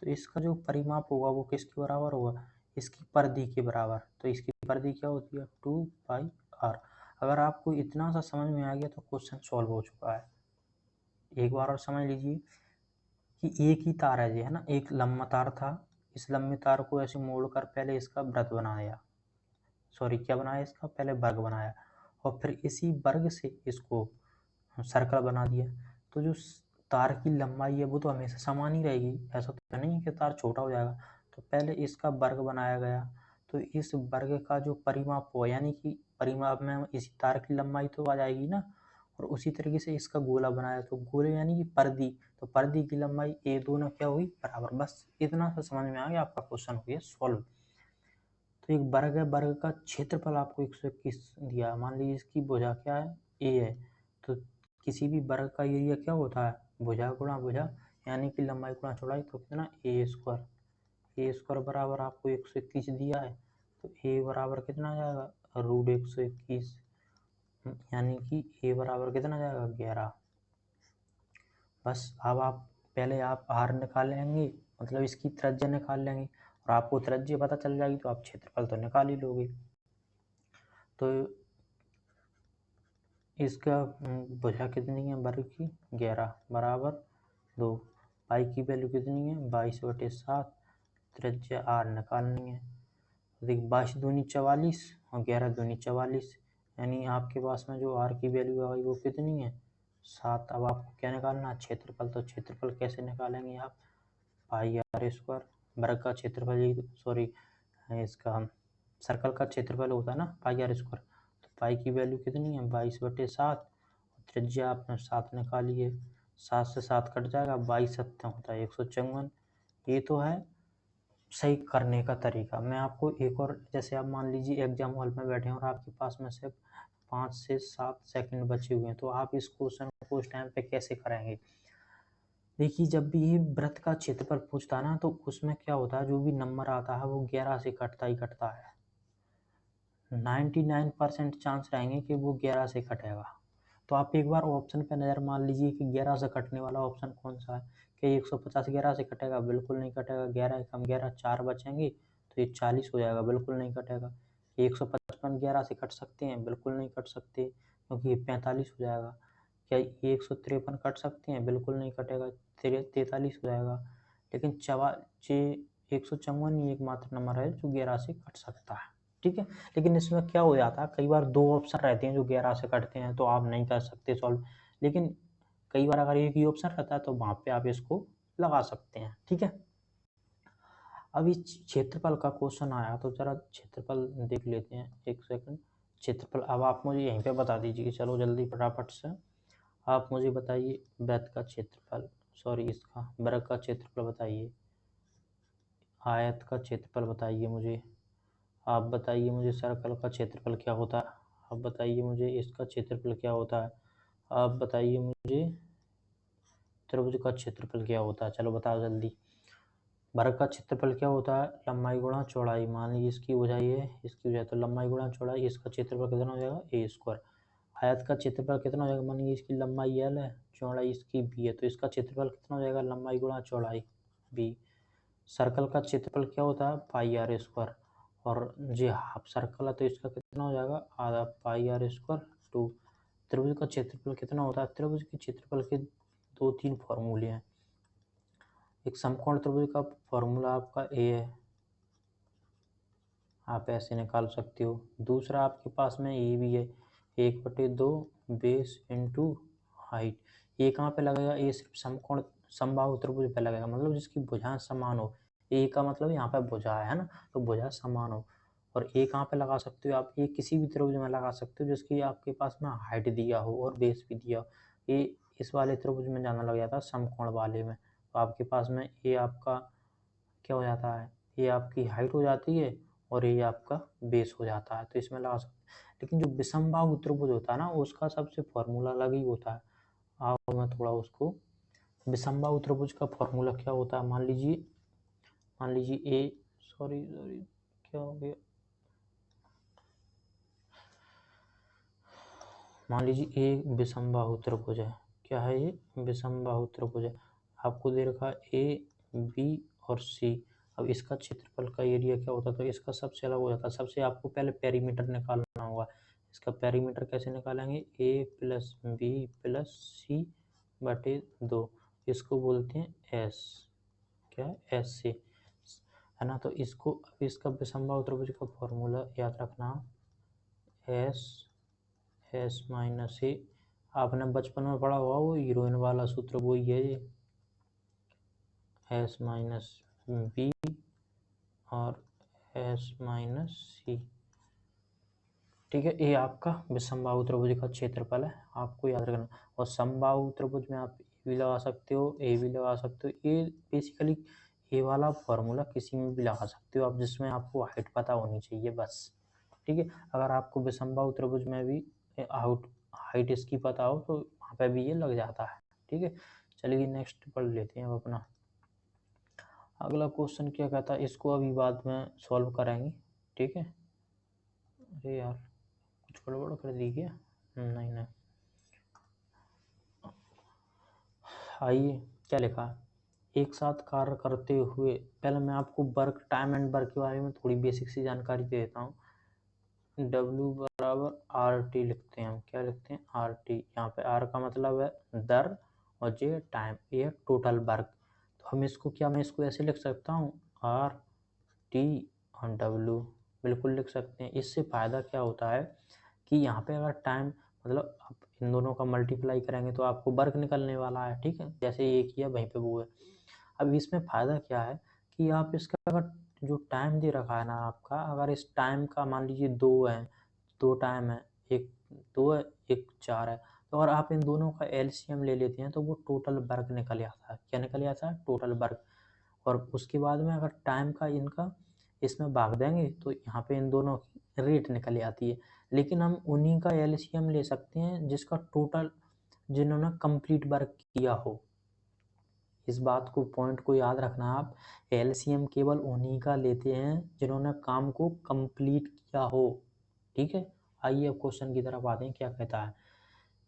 तो इसका जो परिमाप होगा वो किसके बराबर होगा, इसकी परिधि के बराबर। तो इसकी परिधि क्या होती है, 2πr। अगर आपको इतना सा समझ में आ गया तो क्वेश्चन सॉल्व हो चुका है। एक बार और समझ लीजिए कि एक ही तार है, है ना, एक लंबा तार था, इस लंबे तार को ऐसे मोड़कर पहले इसका वृत्त बनाया, सॉरी क्या बनाया, इसका पहले वर्ग बनाया, और फिर इसी वर्ग से इसको सर्कल बना दिया। तो जो तार की लंबाई है वो तो हमेशा समान ही रहेगी, ऐसा तो नहीं है कि तार छोटा हो जाएगा। तो पहले इसका वर्ग बनाया गया, तो इस वर्ग का जो परिमाप हुआ, यानी कि परिमाप में इसी तार की लंबाई तो आ जाएगी ना, और उसी तरीके से इसका गोला बनाया, तो गोले यानी कि परिधि, तो परिधि की लंबाई ये दोनों क्या हुई, बराबर। बस इतना सा समझ में आ गया, आपका क्वेश्चन हो गया सॉल्व। तो एक वर्ग है, वर्ग का क्षेत्रफल आपको 121 दिया, मान लीजिए इसकी भुजा क्या है, ए है, तो किसी भी वर्ग का एरिया क्या होता है, भुजा गुणा भुजा, यानी कि लंबाई गुणा चौड़ाई, तो कितना, ए स्क्वायर बराबर आपको 121 दिया है, तो ए बराबर कितना आ जाएगा, √121, यानी कि ए बराबर कितना आ जाएगा, 11। बस अब आप पहले आप r निकालेंगे, मतलब इसकी त्रिज्या निकाल लेंगे, और आपको त्रिज्या पता चल जाएगी तो आप क्षेत्रफल तो निकाल ही लोगे। तो इसका भुजा कितनी है वर्ग की, 11 बराबर 2, पाई की वैल्यू कितनी है, 22/7, त्रिज्या r निकालनी है। देखिए 22 दूनी 44 और 11 दूनी 44, यानी आपके पास में जो r की वैल्यू आई वो कितनी है, 7। अब आपको क्या निकालना है, क्षेत्रफल। तो क्षेत्रफल कैसे निकालेंगे आप, πr², वर्ग का क्षेत्रफल, सॉरी इसका सर्कल का क्षेत्रफल होता है ना πr², तो पाई की वैल्यू कितनी है, 22/7, त्रिज्या आपने 7 निकाली है, 7 से 7 कट जाएगा, 22 7 होता है 154। ये तो है सही करने का तरीका। मैं आपको एक और, जैसे आप मान लीजिए एग्जाम हॉल में बैठे हैं और आपके पास में सिर्फ 5 से 7 सेकंड बचे हुए हैं, तो आप इस क्वेश्चन को उस टाइम पे कैसे करेंगे। देखिए जब भी ये वृत्त का क्षेत्रफल पूछता है ना, तो उसमें क्या होता है, जो भी नंबर आता है वो 11 से कटता ही कटता है, 99% चांस रहेंगे कि वो 11 से कटेगा। तो आप एक बार ऑप्शन पे नज़र मार लीजिए कि 11 से कटने वाला ऑप्शन कौन सा है। क्या 150 11 से कटेगा, बिल्कुल नहीं कटेगा। 11 कम 11 4 बचेंगे तो ये 40 हो जाएगा, बिल्कुल नहीं कटेगा। 155 11 से कट सकते हैं, बिल्कुल नहीं कट सकते क्योंकि ये 45 हो जाएगा। क्या 153 कट सकते हैं, बिल्कुल नहीं कटेगा, 43 हो जाएगा। लेकिन 154 ही एकमात्र नंबर है जो 11 से कट सकता है, ठीक है। लेकिन इसमें क्या हो जाता है, कई बार 2 ऑप्शन रहते हैं जो 11 से कटते हैं, तो आप नहीं कर सकते सॉल्व। लेकिन कई बार अगर एक ही ऑप्शन रहता है तो वहाँ पे आप इसको लगा सकते हैं, ठीक है। अब इस क्षेत्रफल का क्वेश्चन आया तो जरा क्षेत्रफल देख लेते हैं, एक सेकंड। क्षेत्रफल अब आप मुझे यहीं पे बता दीजिए, चलो जल्दी फटाफट से आप मुझे बताइए वृत्त का क्षेत्रफल, सॉरी इसका वर्ग का क्षेत्रफल बताइए, आयत का क्षेत्रफल बताइए मुझे, आप बताइए मुझे सर्कल का क्षेत्रफल क्या होता है, आप बताइए मुझे इसका क्षेत्रफल क्या होता है, आप बताइए मुझे त्रिभुज का क्षेत्रफल क्या होता है, चलो बताओ जल्दी। वर्ग का क्षेत्रफल क्या होता है, लंबाई गुणा चौड़ाई। मान लीजिए इसकी ऊंचाई है, इसकी ऊंचाई, तो लंबाई गुणा चौड़ाई, इसका क्षेत्रफल कितना हो जाएगा, a²। आयत का क्षेत्रफल कितना हो जाएगा, मान लीजिए इसकी लंबाई l है, चौड़ाई इसकी b है, तो इसका क्षेत्रफल कितना हो जाएगा, लंबाई गुणा चौड़ाई b। सर्कल का क्षेत्रफल क्या होता है, πr², और जो हाफ सर्कल है तो इसका कितना हो जाएगा, आधा πr², 2। त्रिभुज का क्षेत्रफल कितना होता है, त्रिभुज के क्षेत्रफल के 2-3 फॉर्मूले हैं। एक समकोण त्रिभुज का फॉर्मूला आपका ए है, आप ऐसे निकाल सकते हो। दूसरा आपके पास में ए भी है, 1/2 बेस इंटू हाइट। ये कहाँ पे लगेगा, ये सिर्फ समकोण समबाहु त्रिभुज पे लगेगा, मतलब जिसकी भुजाएं समान हो। ए का मतलब यहाँ पे भुजा है ना, तो भुजा समान हो। और ए कहाँ पे लगा सकते हो आप, ये किसी भी त्रिभुज में लगा सकते हो जिसकी आपके पास में हाइट दिया हो और बेस भी दिया हो। ये इस वाले त्रिभुज में जाना लग जाता है समकोण वाले में, तो आपके पास में ये आपका क्या हो जाता है, ये आपकी हाइट हो जाती है और ये आपका बेस हो जाता है, तो इसमें लगा सकते हैं। लेकिन जो विषमबाहु त्रिभुज होता है ना, उसका सबसे फॉर्मूला अलग ही होता है। आओ मैं थोड़ा उसको, विषमबाहु त्रिभुज का फॉर्मूला क्या होता है, मान लीजिए ए, सॉरी क्या हो गया, मान लीजिए ए विषमबाहु त्रिभुज है। क्या है ये, विषमबाहु त्रिभुज है। आपको दे रखा है ए बी और सी। अब इसका क्षेत्रफल का एरिया क्या होता है, तो इसका सबसे अलग हो जाता है। सबसे आपको पहले पेरीमीटर निकालना होगा। इसका पेरीमीटर कैसे निकालेंगे, ए प्लस बी प्लस सी बटे 2, इसको बोलते हैं एस, क्या एस से, है ना। तो इसको, अब इसका विषमबाहु त्रिभुज का फॉर्मूला याद रखना, एस एस माइनस ए। आपने बचपन में पढ़ा हुआ वो हीरोइन वाला सूत्र, वही है ये, एस माइनस बी और एस माइनस सी। ठीक है, ये आपका विषमबाहु त्रिभुज का क्षेत्रफल है, आपको याद रखना। और समबाहु त्रिभुज में आप ए भी लगा सकते हो, ए भी लगा सकते हो। ये बेसिकली ए वाला फॉर्मूला किसी में भी लगा सकते हो आप, जिसमें आपको हाइट पता होनी चाहिए बस। ठीक है, अगर आपको विषमबाहु त्रिभुज में भी हाइट इसकी पता हो तो वहाँ पे भी ये लग जाता है। ठीक है, चलिए नेक्स्ट पढ़ लेते हैं अब अपना अगला क्वेश्चन क्या कहता है, इसको अभी बाद में सॉल्व करेंगे। ठीक है, अरे यार कुछ गड़बड़ कर दी क्या, नहीं नहीं, आइए क्या लिखा है, एक साथ कार्य करते हुए, पहले मैं आपको वर्क, टाइम एंड वर्क के बारे में थोड़ी बेसिक सी जानकारी दे देता हूँ। W बराबर आर टी लिखते हैं हम, क्या लिखते हैं, आर टी। यहाँ पे आर का मतलब है दर और जे टाइम, ये टोटल वर्क। तो हम इसको, क्या मैं इसको ऐसे लिख सकता हूँ, आर टी और डब्ल्यू, बिल्कुल लिख सकते हैं। इससे फ़ायदा क्या होता है कि यहाँ पे अगर टाइम, मतलब आप इन दोनों का मल्टीप्लाई करेंगे तो आपको वर्क निकलने वाला है। ठीक है, जैसे ये किया वहीं पे वो है। अब इसमें फ़ायदा क्या है कि आप इसका अगर जो टाइम दे रखा है ना आपका, अगर इस टाइम का मान लीजिए 2 है, 2 टाइम है, एक 2 है एक 4 है, तो अगर आप इन दोनों का एलसीएम ले लेते हैं तो वो टोटल वर्क निकल आता है। क्या निकल आता है, टोटल वर्क। और उसके बाद में अगर टाइम का इनका इसमें भाग देंगे तो यहाँ पे इन दोनों की रेट निकल आती है। लेकिन हम उन्हीं का एलसीएम ले सकते हैं जिसका टोटल, जिन्होंने कंप्लीट वर्क किया हो। इस बात को, पॉइंट को याद रखना आप, एलसीएम केवल उन्हीं का लेते हैं जिन्होंने काम को कंप्लीट किया हो। ठीक है, आइए अब क्वेश्चन की तरफ आते हैं, क्या कहता है,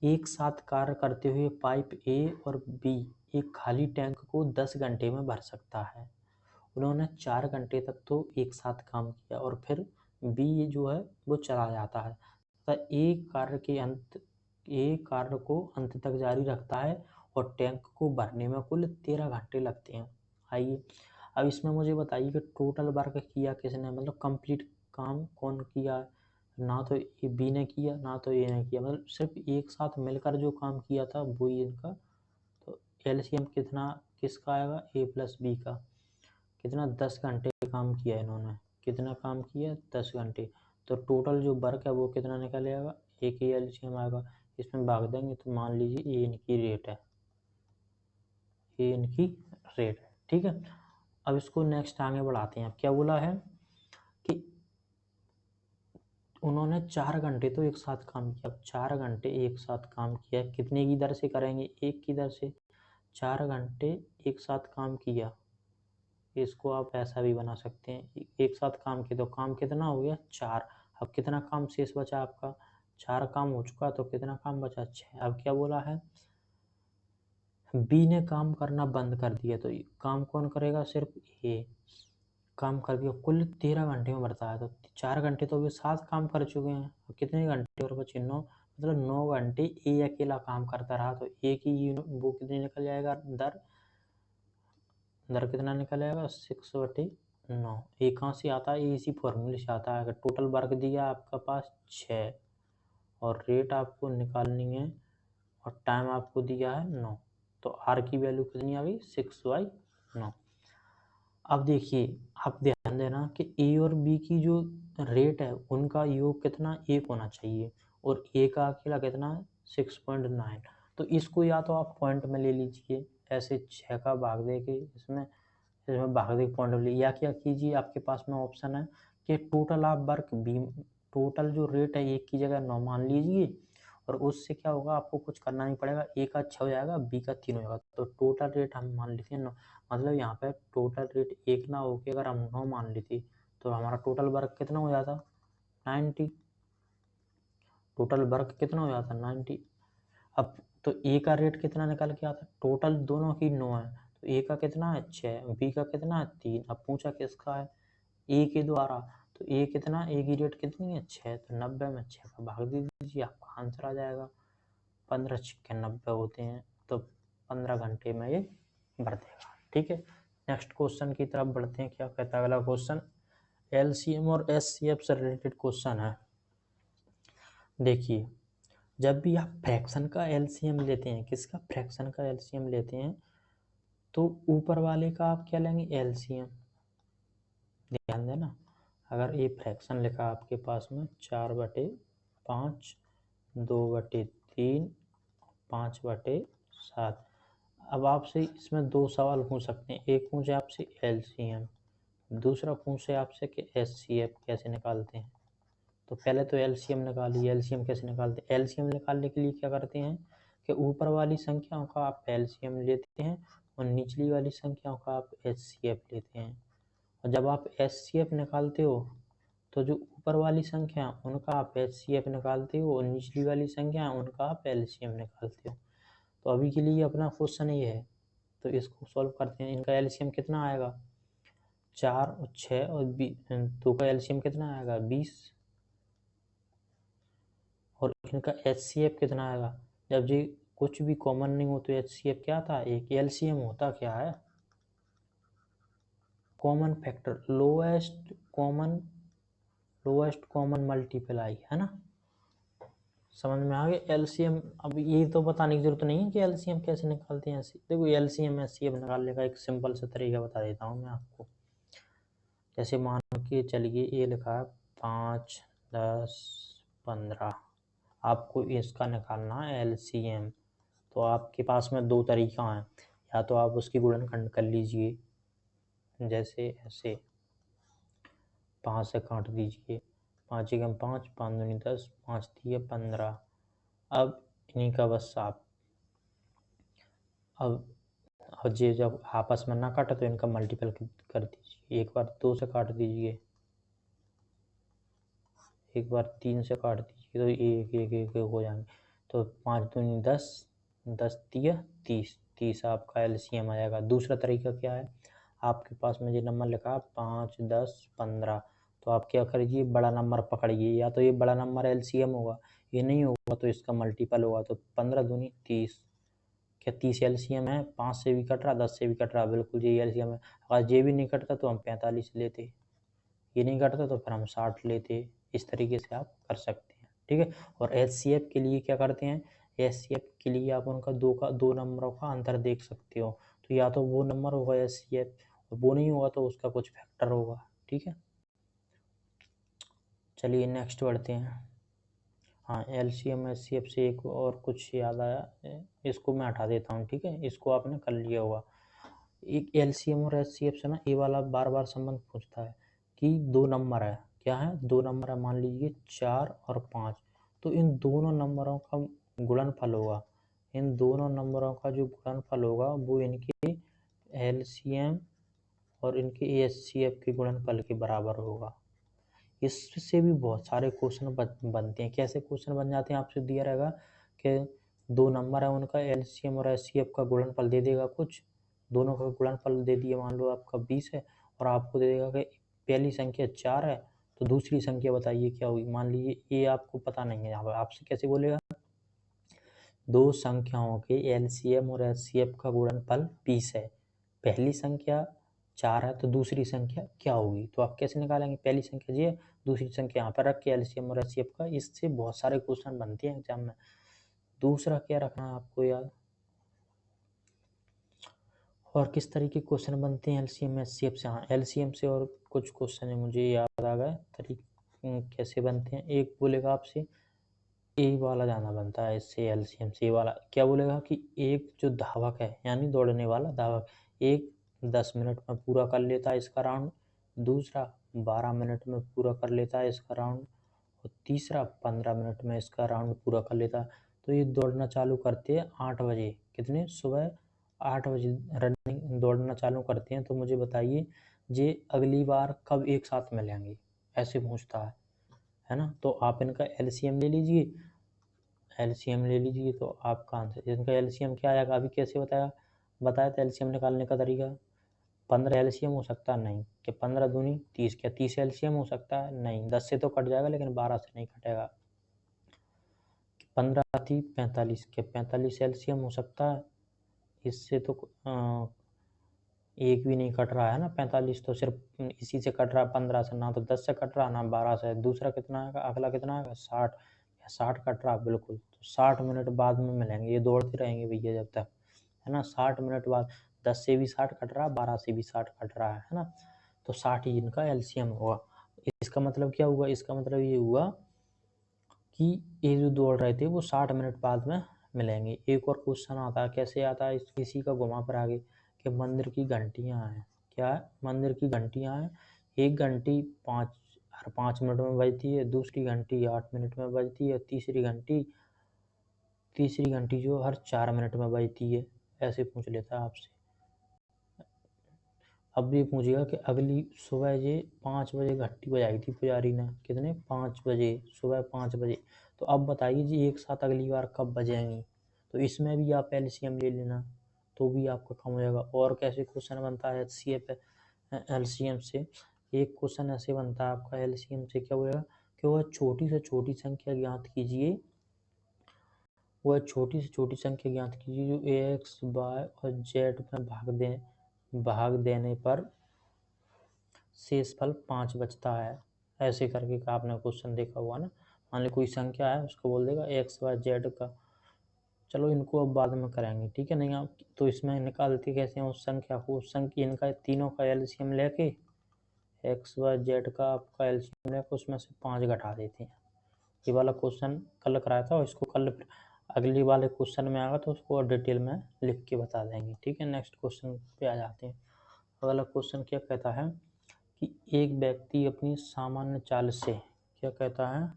एक साथ कार्य करते हुए पाइप ए और बी एक खाली टैंक को 10 घंटे में भर सकता है। उन्होंने 4 घंटे तक तो एक साथ काम किया और फिर बी जो है वो चला जाता है तथा एक कार्य को अंत तक जारी रखता है और टैंक को भरने में कुल 13 घंटे लगते हैं। आइए अब इसमें मुझे बताइए कि टोटल वर्क किया किसने, मतलब कंप्लीट काम कौन किया, ना तो ये बी ने किया ना तो ए ने किया, मतलब सिर्फ एक साथ मिलकर जो काम किया था वो ही इनका। तो एलसीएम कितना किसका आएगा, ए प्लस बी का, कितना 10 घंटे काम किया इन्होंने, कितना काम किया 10 घंटे। तो टोटल जो वर्क है वो कितना निकल आएगा, एक ही एलसीएम आएगा, इसमें भाग देंगे तो मान लीजिए ये इनकी रेट है, ये इनकी रेट है। ठीक है, अब इसको नेक्स्ट आगे बढ़ाते हैं। अब क्या बोला है कि उन्होंने 4 घंटे तो एक साथ काम किया। अब 4 घंटे एक साथ काम किया, कितने की दर से करेंगे, एक की दर से। 4 घंटे एक साथ काम किया, इसको आप ऐसा भी बना सकते हैं, एक साथ काम किया तो काम कितना हो गया 4। अब कितना काम शेष बचा आपका, 4 काम हो चुका तो कितना काम बचा 6। अब क्या बोला है, बी ने काम करना बंद कर दिया, तो काम कौन करेगा, सिर्फ ए काम कर दिया। कुल 13 घंटे में बढ़ता है, तो 4 घंटे तो वे 7 काम कर चुके हैं, तो कितने घंटे और बचे 9, मतलब 9 घंटे ए अकेला काम करता रहा। तो ए की वो कितनी निकल जाएगा दर, दर कितना निकल आएगा 6/9। ए कहाँ से आता है, इसी फॉर्मूले से आता है। अगर टोटल वर्क दिया आपका पास 6 और रेट आपको निकालनी है और टाइम आपको दिया है 9, तो आर की वैल्यू कितनी आ गई 6/9। अब देखिए, आप ध्यान देना कि ए और बी की जो रेट है उनका योग कितना 1 होना चाहिए और ए का अकेला कितना है 6.9। तो इसको या तो आप पॉइंट में ले लीजिए, ऐसे 6 का भाग दे के इसमें भाग दे पॉइंट में ले, या क्या कीजिए, आपके पास में ऑप्शन है कि टोटल आप वर्क बी, टोटल जो रेट है एक की जगह 9 मान लीजिए, और उससे क्या होगा, आपको कुछ करना नहीं पड़ेगा, ए का 6 हो जाएगा बी का 3 हो जाएगा। तो टोटल रेट हम मान लेते हैं 9, मतलब यहाँ पे टोटल रेट 1 ना होके अगर हम 9 मान लेते तो हमारा टोटल वर्क कितना हो जाता 90, टोटल वर्क कितना हो जाता 90। अब तो ए का रेट कितना निकल के आता, टोटल दोनों की 9 है तो ए का कितना है 6, बी का कितना है 3। अब पूछा किसका है, ए के द्वारा, तो ए कितना, ए की रेट कितनी है 6, तो 90 में 6 का भाग दे दीजिए, आपका आंसर आ जाएगा। 15 छक्के 90 होते हैं, तो 15 घंटे में ये भर देगा। ठीक है, नेक्स्ट क्वेश्चन की तरफ बढ़ते हैं। क्या कहता है अगला क्वेश्चन, एलसीएम और एचसीएफ से रिलेटेड क्वेश्चन है। देखिए, जब भी आप फ्रैक्शन का एलसीएम लेते हैं, किसका, फ्रैक्शन का एलसीएम लेते हैं, तो ऊपर वाले का आप क्या लेंगे, एलसीएम। ध्यान देना, अगर ये फ्रैक्शन लिखा आपके पास में 4/5, 2/3, 5/7। अब आपसे इसमें दो सवाल पूछ सकते हैं, एक पूछे आपसे एलसीएम, दूसरा पूछे आपसे कि एचसीएफ कैसे निकालते हैं। तो पहले तो एलसीएम निकालिए, एलसीएम कैसे निकालते हैं। एलसीएम निकालने के लिए क्या करते हैं कि ऊपर वाली संख्याओं का आप एलसीएम लेते हैं और निचली वाली संख्याओं का आप एचसीएफ लेते हैं। और जब आप एचसीएफ निकालते हो तो जो ऊपर वाली संख्या उनका आप एचसीएफ निकालते हो और निचली वाली संख्या उनका आप एलसीएम निकालते हो। तो अभी के लिए अपना क्वेश्चन ये है, तो इसको सॉल्व करते हैं। इनका एलसीएम कितना आएगा, 4 और 6 और 2 का एलसीएम कितना आएगा 20, और इनका एचसीएफ कितना आएगा। जब जी कुछ भी कॉमन नहीं हो तो एचसीएफ क्या था, एक एलसीएम होता क्या है, common factor, lowest common multiply, है ना। समझ में आ गया एलसीएम। अब ये तो बताने की जरूरत नहीं है कि एलसीएम कैसे निकालते हैं। ऐसे देखो, एलसीएम एचसीएफ निकालने का एक सिंपल सा तरीका बता देता हूँ मैं आपको। जैसे मान के चलिए ये लिखा है 5, 10, 15, आपको इसका निकालना है एलसीएम। तो आपके पास में दो तरीका हैं, या तो आप उसकी गुणनखंड कर लीजिए, जैसे ऐसे 5 से काट दीजिए, 5 एकम 5, 5 दूनी 10, 5 दिए 15। अब इन्हीं का बस आप अब ये जब आपस में ना काटे तो इनका मल्टीपल कर दीजिए। एक बार 2 से काट दीजिए, एक बार 3 से काट दीजिए, तो एक एक एक हो जाएंगे। तो 5 दूनी 10, 10 दिया 30, 30 आपका एलसीएम आ जाएगा। दूसरा तरीका क्या है, आपके पास में ये नंबर लिखा है 5, 10, 15, तो आप क्या करिए, बड़ा नंबर पकड़िए, या तो ये बड़ा नंबर एलसीएम होगा, ये नहीं होगा तो इसका मल्टीपल होगा। तो 15 दूनी 30, क्या 30 एलसीएम है, 5 से भी कट रहा, 10 से भी कट रहा, बिल्कुल ये एलसीएम है। अगर ये भी नहीं कटता तो हम 45 लेते, ये नहीं कटता तो फिर हम 60 लेते। इस तरीके से आप कर सकते हैं। ठीक है, और एचसीएफ के लिए क्या करते हैं, एचसीएफ के लिए आप उनका दो नंबरों का अंतर देख सकते हो। तो या तो वो नंबर होगा एचसीएफ, और वो नहीं होगा तो उसका कुछ फैक्टर होगा। ठीक है, चलिए नेक्स्ट बढ़ते हैं। हाँ, एलसीएम एचसीएफ से एक और कुछ याद आया, इसको मैं हटा देता हूँ। ठीक है, इसको आपने कर लिया होगा। एक एलसीएम और एचसीएफ से ना ये वाला बार बार संबंध पूछता है कि दो नंबर है, क्या है, दो नंबर है, मान लीजिए 4 और 5, तो इन दोनों नंबरों का गुणनफल होगा। इन दोनों नंबरों का जो गुणनफल होगा वो इनके एलसीएम और इनके एचसीएफ के गुणनफल के बराबर होगा। इससे भी बहुत सारे क्वेश्चन बनते हैं। कैसे क्वेश्चन बन जाते हैं, आपसे दिया रहेगा कि दो नंबर है, उनका एलसीएम और एचसीएफ का गुणनफल दे देगा कुछ, दोनों का गुणनफल दे दिया, मान लो आपका 20 है, और आपको दे देगा कि पहली संख्या 4 है तो दूसरी संख्या बताइए क्या होगी। मान लीजिए ये आपको पता नहीं है, यहाँ पर आपसे कैसे बोलेगा, दो संख्याओं के एलसीएम और एचसीएफ का गुणनफल 20 है, पहली संख्या 4 है तो दूसरी संख्या क्या होगी। तो आप कैसे निकालेंगे, पहली संख्या ये, दूसरी संख्या यहाँ पर रख के एलसीएम और एचसीएफ का। इससे बहुत सारे क्वेश्चन बनते हैं एग्जाम में। दूसरा क्या रखना है आपको याद, और किस तरीके के क्वेश्चन बनते हैं एलसीएम एचसीएफ से। हाँ, एलसीएम से और कुछ क्वेश्चन है मुझे याद आ गए, तरीके कैसे बनते हैं। एक बोलेगा आपसे ए वाला जाना बनता है, इससे एलसीएम से वाला क्या बोलेगा कि एक जो धावक है, यानी दौड़ने वाला धावक, एक 10 मिनट में पूरा कर लेता है इसका राउंड, दूसरा 12 मिनट में पूरा कर लेता है इसका राउंड, और तीसरा 15 मिनट में इसका राउंड पूरा कर लेता है। तो ये दौड़ना चालू करते हैं 8 बजे, कितने, सुबह 8 बजे रनिंग दौड़ना चालू करते हैं। तो मुझे बताइए ये अगली बार कब एक साथ मिलेंगे, ऐसे पूछता है ना। तो आप इनका एलसीएम ले लीजिए, एलसीएम ले लीजिए, तो आपका आंसर, इनका एलसीएम क्या आएगा, अभी कैसे बताया, बताया था एलसीएम निकालने का तरीका। 15 एलसीएम हो सकता है नहीं, कि 15 दूनी 30, क्या 30 एलसीएम हो सकता है नहीं, 10 से तो कट जाएगा लेकिन 12 से नहीं कटेगा। 15 थी 45, क्या 45 एलसीएम हो सकता है, इससे तो एक भी नहीं कट रहा है ना, 45 तो सिर्फ इसी से कट रहा है, 15 से, ना तो 10 से कट रहा ना 12 से। दूसरा कितना आएगा, अगला कितना आएगा 60, या 60 कट रहा बिल्कुल, तो 60 मिनट बाद में मिलेंगे, ये दौड़ते रहेंगे भैया जब तक, है ना। 60 मिनट बाद 10 से भी 60 कट रहा, 12 से भी 60 कट रहा है ना, तो 60 ही इनका एलसीएम होगा। इसका मतलब क्या हुआ, इसका मतलब ये हुआ कि ये जो दौड़ रहे थे वो 60 मिनट बाद में मिलेंगे। एक और क्वेश्चन आता है, कैसे आता है, किसी का घुमा पर आगे, कि मंदिर की घंटियाँ हैं, क्या है, मंदिर की घंटियाँ हैं, एक घंटी हर 5 मिनट में बजती है, दूसरी घंटी 8 मिनट में बजती है, तीसरी घंटी जो हर 4 मिनट में बजती है। ऐसे पूछ लेता है आपसे। अब ये पूछेगा कि अगली सुबह ये 5 बजे घंटी बजाई थी पुजारी ने, कितने, 5 बजे, सुबह 5 बजे, तो अब बताइए जी एक साथ अगली बार कब बजेंगी, तो इसमें भी आप एलसीएम ले लेना, तो भी आपका कम हो जाएगा। और कैसे क्वेश्चन बनता है एचसीएफ एलसीएम से, एक क्वेश्चन ऐसे बनता है आपका एलसीएम से, क्या होगा कि वह छोटी से छोटी संख्या ज्ञात कीजिए, वह छोटी से छोटी संख्या ज्ञात कीजिए जो एक्स वाई और जेड में भाग देने पर शेषफल 5 बचता है। ऐसे करके का आपने क्वेश्चन देखा हुआ ना, मान ली कोई संख्या है उसको बोल देगा एक्स वाई जेड का, चलो इनको अब बाद में करेंगे, ठीक है, नहीं आप तो इसमें निकालते कैसे हैं उस संख्या को, उस संख्या इनका तीनों का एलसीएम लेके एक्स वाई जेड का आपका एलसीएम लेकर उसमें से 5 घटा देते हैं। ये वाला क्वेश्चन कल कराया था और इसको कल अगली वाले क्वेश्चन में आएगा तो उसको और डिटेल में लिख के बता देंगे, ठीक है। नेक्स्ट क्वेश्चन पे आ जाते हैं। अगला क्वेश्चन क्या कहता है कि एक व्यक्ति अपनी सामान्य चाल से, क्या कहता है,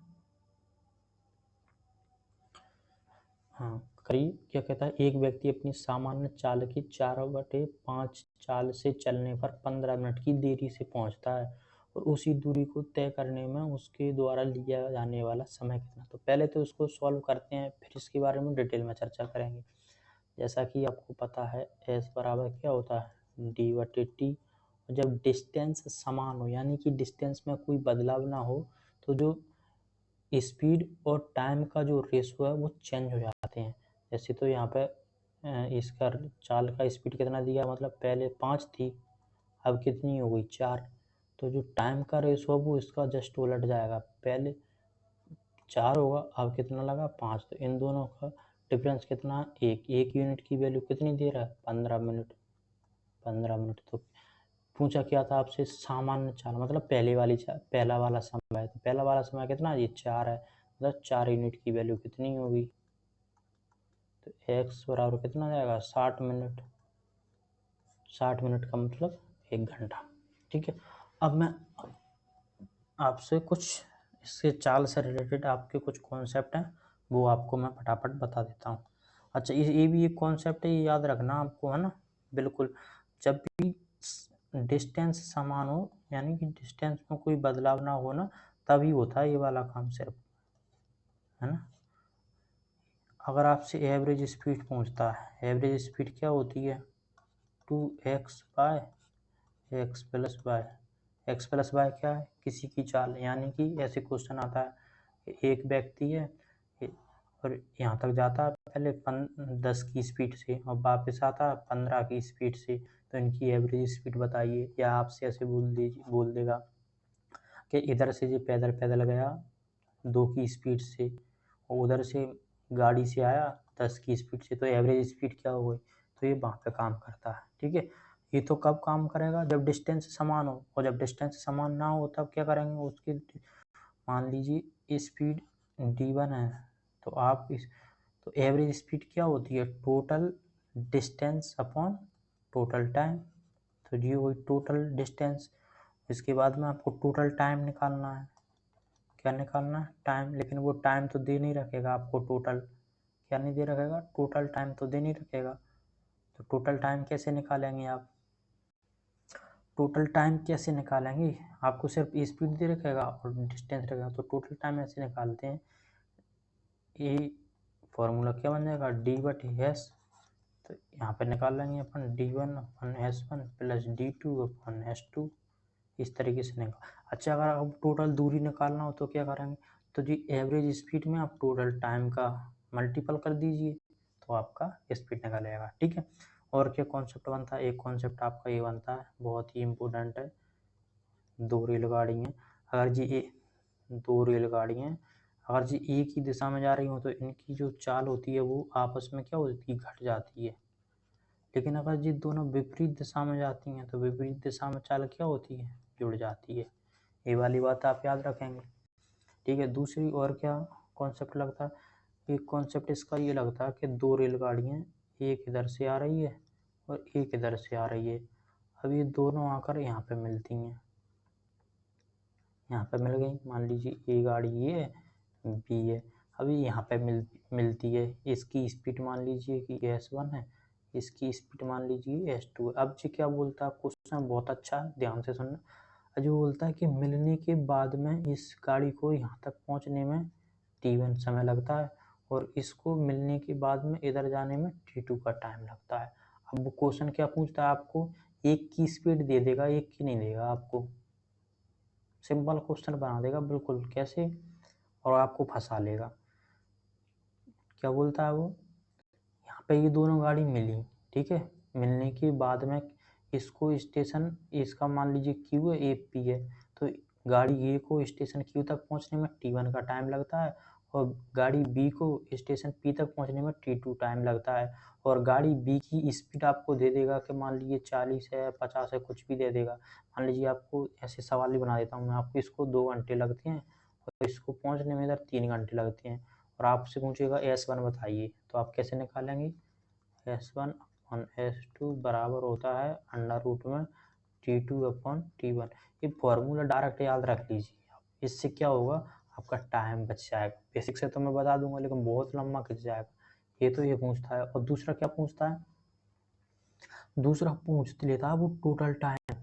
हाँ करिए, क्या कहता है, एक व्यक्ति अपनी सामान्य चाल की 4/5 चाल से चलने पर 15 मिनट की देरी से पहुंचता है और उसी दूरी को तय करने में उसके द्वारा लिया जाने वाला समय कितना। तो पहले तो उसको सॉल्व करते हैं, फिर इसके बारे में डिटेल में चर्चा करेंगे। जैसा कि आपको पता है एस बराबर क्या होता है, डी/टी। जब डिस्टेंस समान हो, यानी कि डिस्टेंस में कोई बदलाव ना हो, तो जो स्पीड और टाइम का जो रेशो है वो चेंज हो जाते हैं। जैसे तो यहाँ पे इसका चाल का स्पीड कितना दिया, मतलब पहले 5 थी, अब कितनी हो गई 4, तो जो टाइम का रेशो है वो इसका जस्ट उलट जाएगा, पहले 4 होगा, अब कितना लगा 5, तो इन दोनों का डिफरेंस कितना, एक यूनिट की वैल्यू कितनी दे रहा है 15 मिनट, 15 मिनट। तो पूछा क्या था आपसे, सामान्य चाल मतलब पहला वाला समय, तो पहला वाला समय कितना, ये 4 है, मतलब 4 यूनिट की वैल्यू कितनी होगी, तो x बराबर कितना जाएगा 60 मिनट, 60 मिनट का मतलब 1 घंटा, ठीक है। अब मैं आपसे कुछ इसके चाल से रिलेटेड आपके कुछ कॉन्सेप्ट हैं वो आपको मैं फटाफट बता देता हूँ। अच्छा ये भी एक कॉन्सेप्ट है, ये याद रखना आपको, है ना, बिल्कुल। जब भी डिस्टेंस समान हो, यानी कि डिस्टेंस में कोई बदलाव ना हो ना, तभी होता है ये वाला काम सिर्फ, है ना। अगर आपसे एवरेज स्पीड पूछता है, एवरेज स्पीड क्या होती है, 2x by X plus Y, X plus Y क्या है, किसी की चाल, यानी कि ऐसे क्वेश्चन आता है एक व्यक्ति है और यहाँ तक जाता है पहले 10 की स्पीड से और वापस आता है 15 की स्पीड से, तो इनकी एवरेज स्पीड बताइए, या आपसे ऐसे बोल देगा कि इधर से जो पैदल पैदल गया 2 की स्पीड से और उधर से गाड़ी से आया 10 की स्पीड से, तो एवरेज स्पीड क्या हो गई, तो ये वहाँ पे काम करता है, ठीक है। ये तो कब काम करेगा, जब डिस्टेंस समान हो, और जब डिस्टेंस समान ना हो तब क्या करेंगे, उसकी मान लीजिए स्पीड d1 है, तो आप इस, तो एवरेज स्पीड क्या होती है, total distance upon total time, तो ये हुई टोटल डिस्टेंस। इसके बाद में आपको टोटल टाइम निकालना है, क्या निकालना है, टाइम, लेकिन वो टाइम तो दे नहीं रखेगा आपको, टोटल क्या नहीं दे रखेगा, टोटल टाइम तो दे नहीं रखेगा, तो टोटल टाइम कैसे निकालेंगे आप, टोटल टाइम कैसे निकालेंगे, आपको सिर्फ स्पीड दे रखेगा और डिस्टेंस रखेगा, तो टोटल टाइम ऐसे निकालते हैं, ये फॉर्मूला क्या बन जाएगा, d/s, तो यहाँ पे निकाल लेंगे अपन d1/s1 प्लस d2/s2 इस तरीके से निकाल। अच्छा, अगर अब टोटल दूरी निकालना हो तो क्या करेंगे, तो जी एवरेज स्पीड में आप टोटल टाइम का मल्टीपल कर दीजिए तो आपका स्पीड निकल आएगा। ठीक है, और क्या कॉन्सेप्ट बनता है, एक कॉन्सेप्ट आपका ये बनता है, बहुत ही इम्पोर्टेंट है। दो रेलगाड़ियाँ, अगर जी दो रेलगाड़ियाँ अगर जी एक ही दिशा में जा रही हो तो इनकी जो चाल होती है वो आपस में क्या होती है, घट जाती है। लेकिन अगर जी दोनों विपरीत दिशा में जाती हैं तो विपरीत दिशा में चाल क्या होती है, जुड़ जाती है। ये वाली बात आप याद रखेंगे। ठीक है, दूसरी और क्या कॉन्सेप्ट लगता है, एक कॉन्सेप्ट इसका ये लगता है कि दो रेलगाड़ियाँ एक इधर से आ रही है और एक इधर से आ रही है। अब ये दोनों आकर यहाँ पे मिलती हैं, यहाँ पे मिल गई। मान लीजिए ए गाड़ी ये है, बी है, अभी यहाँ पे मिलती है। इसकी स्पीड मान लीजिए कि s1 है, इसकी स्पीड मान लीजिए s2 है। अब जी क्या बोलता है क्वेश्चन, बहुत अच्छा है, ध्यान से सुनना। जो बोलता है कि मिलने के बाद में इस गाड़ी को यहाँ तक पहुँचने में t1 समय लगता है और इसको मिलने के बाद में इधर जाने में t2 का टाइम लगता है। अब वो क्वेश्चन क्या पूछता है आपको, एक की स्पीड दे देगा, एक की नहीं देगा आपको। सिंपल क्वेश्चन बना देगा बिल्कुल, कैसे, और आपको फंसा लेगा। क्या बोलता है वो, यहाँ पे ये दोनों गाड़ी मिली, ठीक है, मिलने के बाद में इसको स्टेशन, इसका मान लीजिए क्यू है, ए पी है, तो गाड़ी ए को स्टेशन क्यू तक पहुँचने में t1 का टाइम लगता है और गाड़ी बी को स्टेशन पी तक पहुँचने में t2 टाइम लगता है। और गाड़ी बी की स्पीड आपको दे देगा कि मान लीजिए 40 है, 50 है, कुछ भी दे देगा। मान लीजिए आपको ऐसे सवाल ही बना देता हूँ मैं, आपको इसको 2 घंटे लगते हैं और इसको पहुँचने में इधर 3 घंटे लगते हैं और आपसे पूछेगा S1 बताइए, तो आप कैसे निकालेंगे, S1/S2 बराबर होता है अंडर रूट में T2/T1। ये फॉर्मूला डायरेक्ट याद रख लीजिए आप, इससे क्या होगा, आपका टाइम बच जाएगा। बेसिक से तो मैं बता दूंगा लेकिन बहुत लंबा खिंच जाएगा। ये तो ये पूछता है। और दूसरा क्या पूछता है, दूसरा पूछ लेता है वो टोटल टाइम।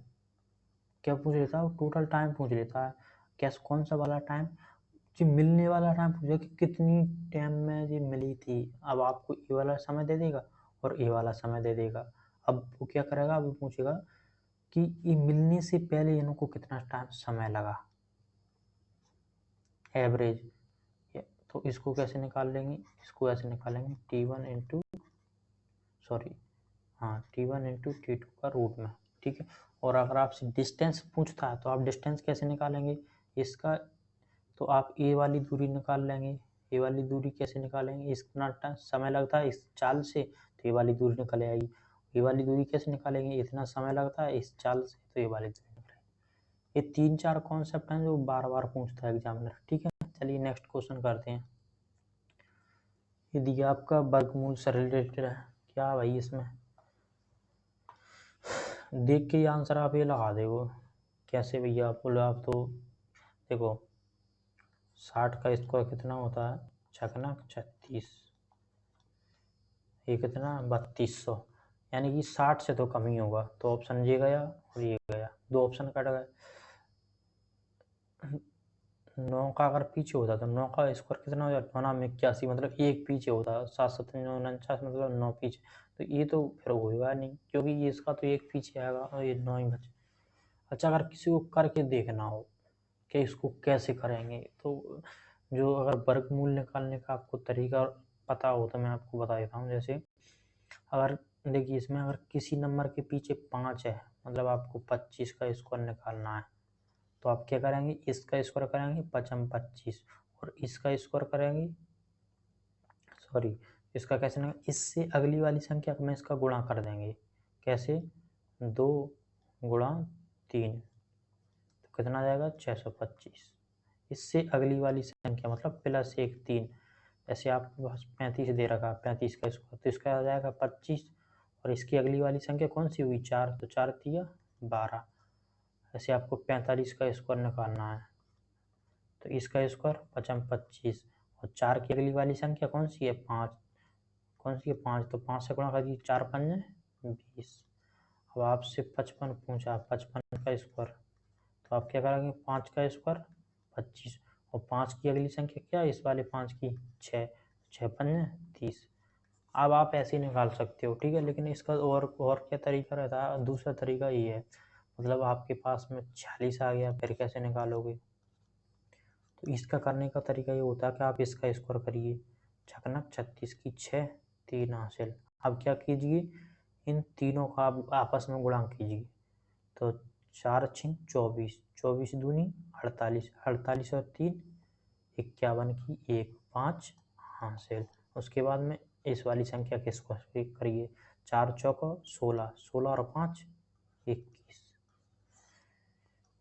क्या पूछ लेता है वो, टोटल टाइम पूछ लेता है। कैसे, कौन सा वाला टाइम, जी मिलने वाला टाइम पूछेगा कि कितनी टाइम में ये मिली थी। अब आपको ए वाला समय दे देगा और ए वाला समय दे देगा। अब वो क्या करेगा, अब पूछेगा कि ये मिलने से पहले इनको कितना टाइम समय लगा, एवरेज। तो इसको कैसे निकाल लेंगे, इसको ऐसे निकालेंगे T1 इंटू T2 का रूट में। ठीक है, और अगर आपसे डिस्टेंस पूछता है तो आप डिस्टेंस कैसे निकालेंगे इसका, तो आप ए वाली दूरी निकाल लेंगे। ए वाली दूरी कैसे निकालेंगे, इतना समय लगता है इस चाल से, तो ये वाली दूरी निकल आएगी। ये वाली दूरी कैसे निकालेंगे, इतना समय लगता है इस चाल से, तो ये वाली दूरी निकलेगी। ये 3-4 कॉन्सेप्ट हैं जो बार बार पूछता है एग्जामिनर। ठीक है, चलिए नेक्स्ट क्वेश्चन करते हैं। यदि आपका वर्गमूल से रिलेटेड है, क्या भाई इसमें देख के आंसर आप ये लगा देगो, कैसे भैया आप बोलो, आप तो देखो 60 का स्क्वायर कितना होता है, छकना 36, ये कितना 3200, यानी कि 60 से तो कम ही होगा। तो ऑप्शन ये गया और ये गया, 2 ऑप्शन कट गए। 9 का अगर पीछे होता तो 9 का स्क्वायर कितना हो जाता, 9 में 81, मतलब एक पीछे होता, 7 7 9 49, मतलब 9 पीछे। तो ये तो फिर होगा नहीं, क्योंकि ये इसका तो एक पीछे आएगा और ये 9 ही बचे। अच्छा, अगर किसी को करके देखना हो कि इसको कैसे करेंगे, तो जो अगर वर्गमूल निकालने का आपको तरीका पता हो तो मैं आपको बता देता हूँ। जैसे अगर देखिए, इसमें अगर किसी नंबर के पीछे 5 है, मतलब आपको 25 का स्क्वायर निकालना है, तो आप क्या करेंगे, इसका स्क्वायर करेंगे 5 25 और इसका स्क्वायर करेंगे, इसका कैसे ना, इससे अगली वाली संख्या में इसका गुणा कर देंगे। कैसे, 2 गुणा 3, तो कितना आ जाएगा 625। इससे अगली वाली संख्या मतलब +1 3, जैसे आपके पास 35 दे रखा है, 35 का स्क्वायर, तो इसका आ जाएगा 25 और इसकी अगली वाली संख्या कौन सी हुई 4, तो 4 तिया 12। ऐसे आपको 45 का स्क्वायर निकालना है, तो इसका स्क्वायर 5 25 और 4 की अगली वाली संख्या कौन सी है 5, कौन सी है 5, तो 5 से गुणा कर दीजिए, 4 5 20। अब आपसे 55 पूछा, 55 का स्क्वायर, तो आप क्या करेंगे, 5 का स्क्वायर 25 और 5 की अगली संख्या क्या है इस वाले 5 की 6, 6 5 30। अब आप ऐसे ही निकाल सकते हो, ठीक है। लेकिन इसका और क्या तरीका रहता है, दूसरा तरीका ये है, मतलब आपके पास में 46 आ गया, फिर कैसे निकालोगे? तो इसका करने का तरीका ये होता है कि आप इसका स्क्वायर करिए, छकनक 36 की 6, 3 हासिल। अब क्या कीजिए, इन तीनों का आप आपस में गुणा कीजिए, तो 4 छिन 24, 24 दूनी 48, 48 और 3 51 की 1, 5 हासिल। उसके बाद में इस वाली संख्या के स्क्वायर करिए, 4 चौका 16, 16 और 5 21।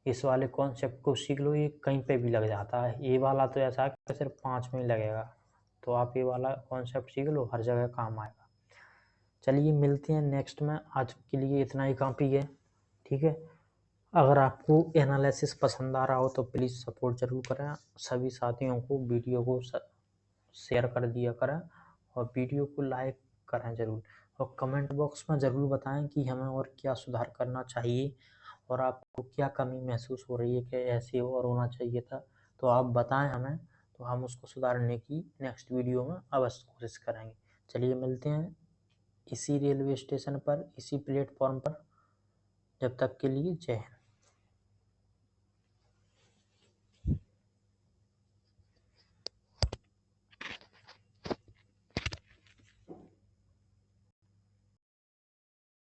इस वाले कॉन्सेप्ट को सीख लो, ये कहीं पे भी लग जाता है। ये वाला तो ऐसा है कि सिर्फ 5 में ही लगेगा, तो आप ये वाला कॉन्सेप्ट सीख लो, हर जगह काम आएगा। चलिए मिलते हैं नेक्स्ट में, आज के लिए इतना ही काफ़ी है, ठीक है। अगर आपको एनालिसिस पसंद आ रहा हो तो प्लीज़ सपोर्ट ज़रूर करें, सभी साथियों को वीडियो को शेयर कर दिया करें, और वीडियो को लाइक करें ज़रूर, और कमेंट बॉक्स में ज़रूर बताएं कि हमें और क्या सुधार करना चाहिए, और आपको क्या कमी महसूस हो रही है कि ऐसे और होना चाहिए था, तो आप बताएं हमें, तो हम उसको सुधारने की नेक्स्ट वीडियो में अवश्य कोशिश करेंगे। चलिए मिलते हैं इसी रेलवे स्टेशन पर, इसी प्लेटफॉर्म पर, जब तक के लिए जय हिंद।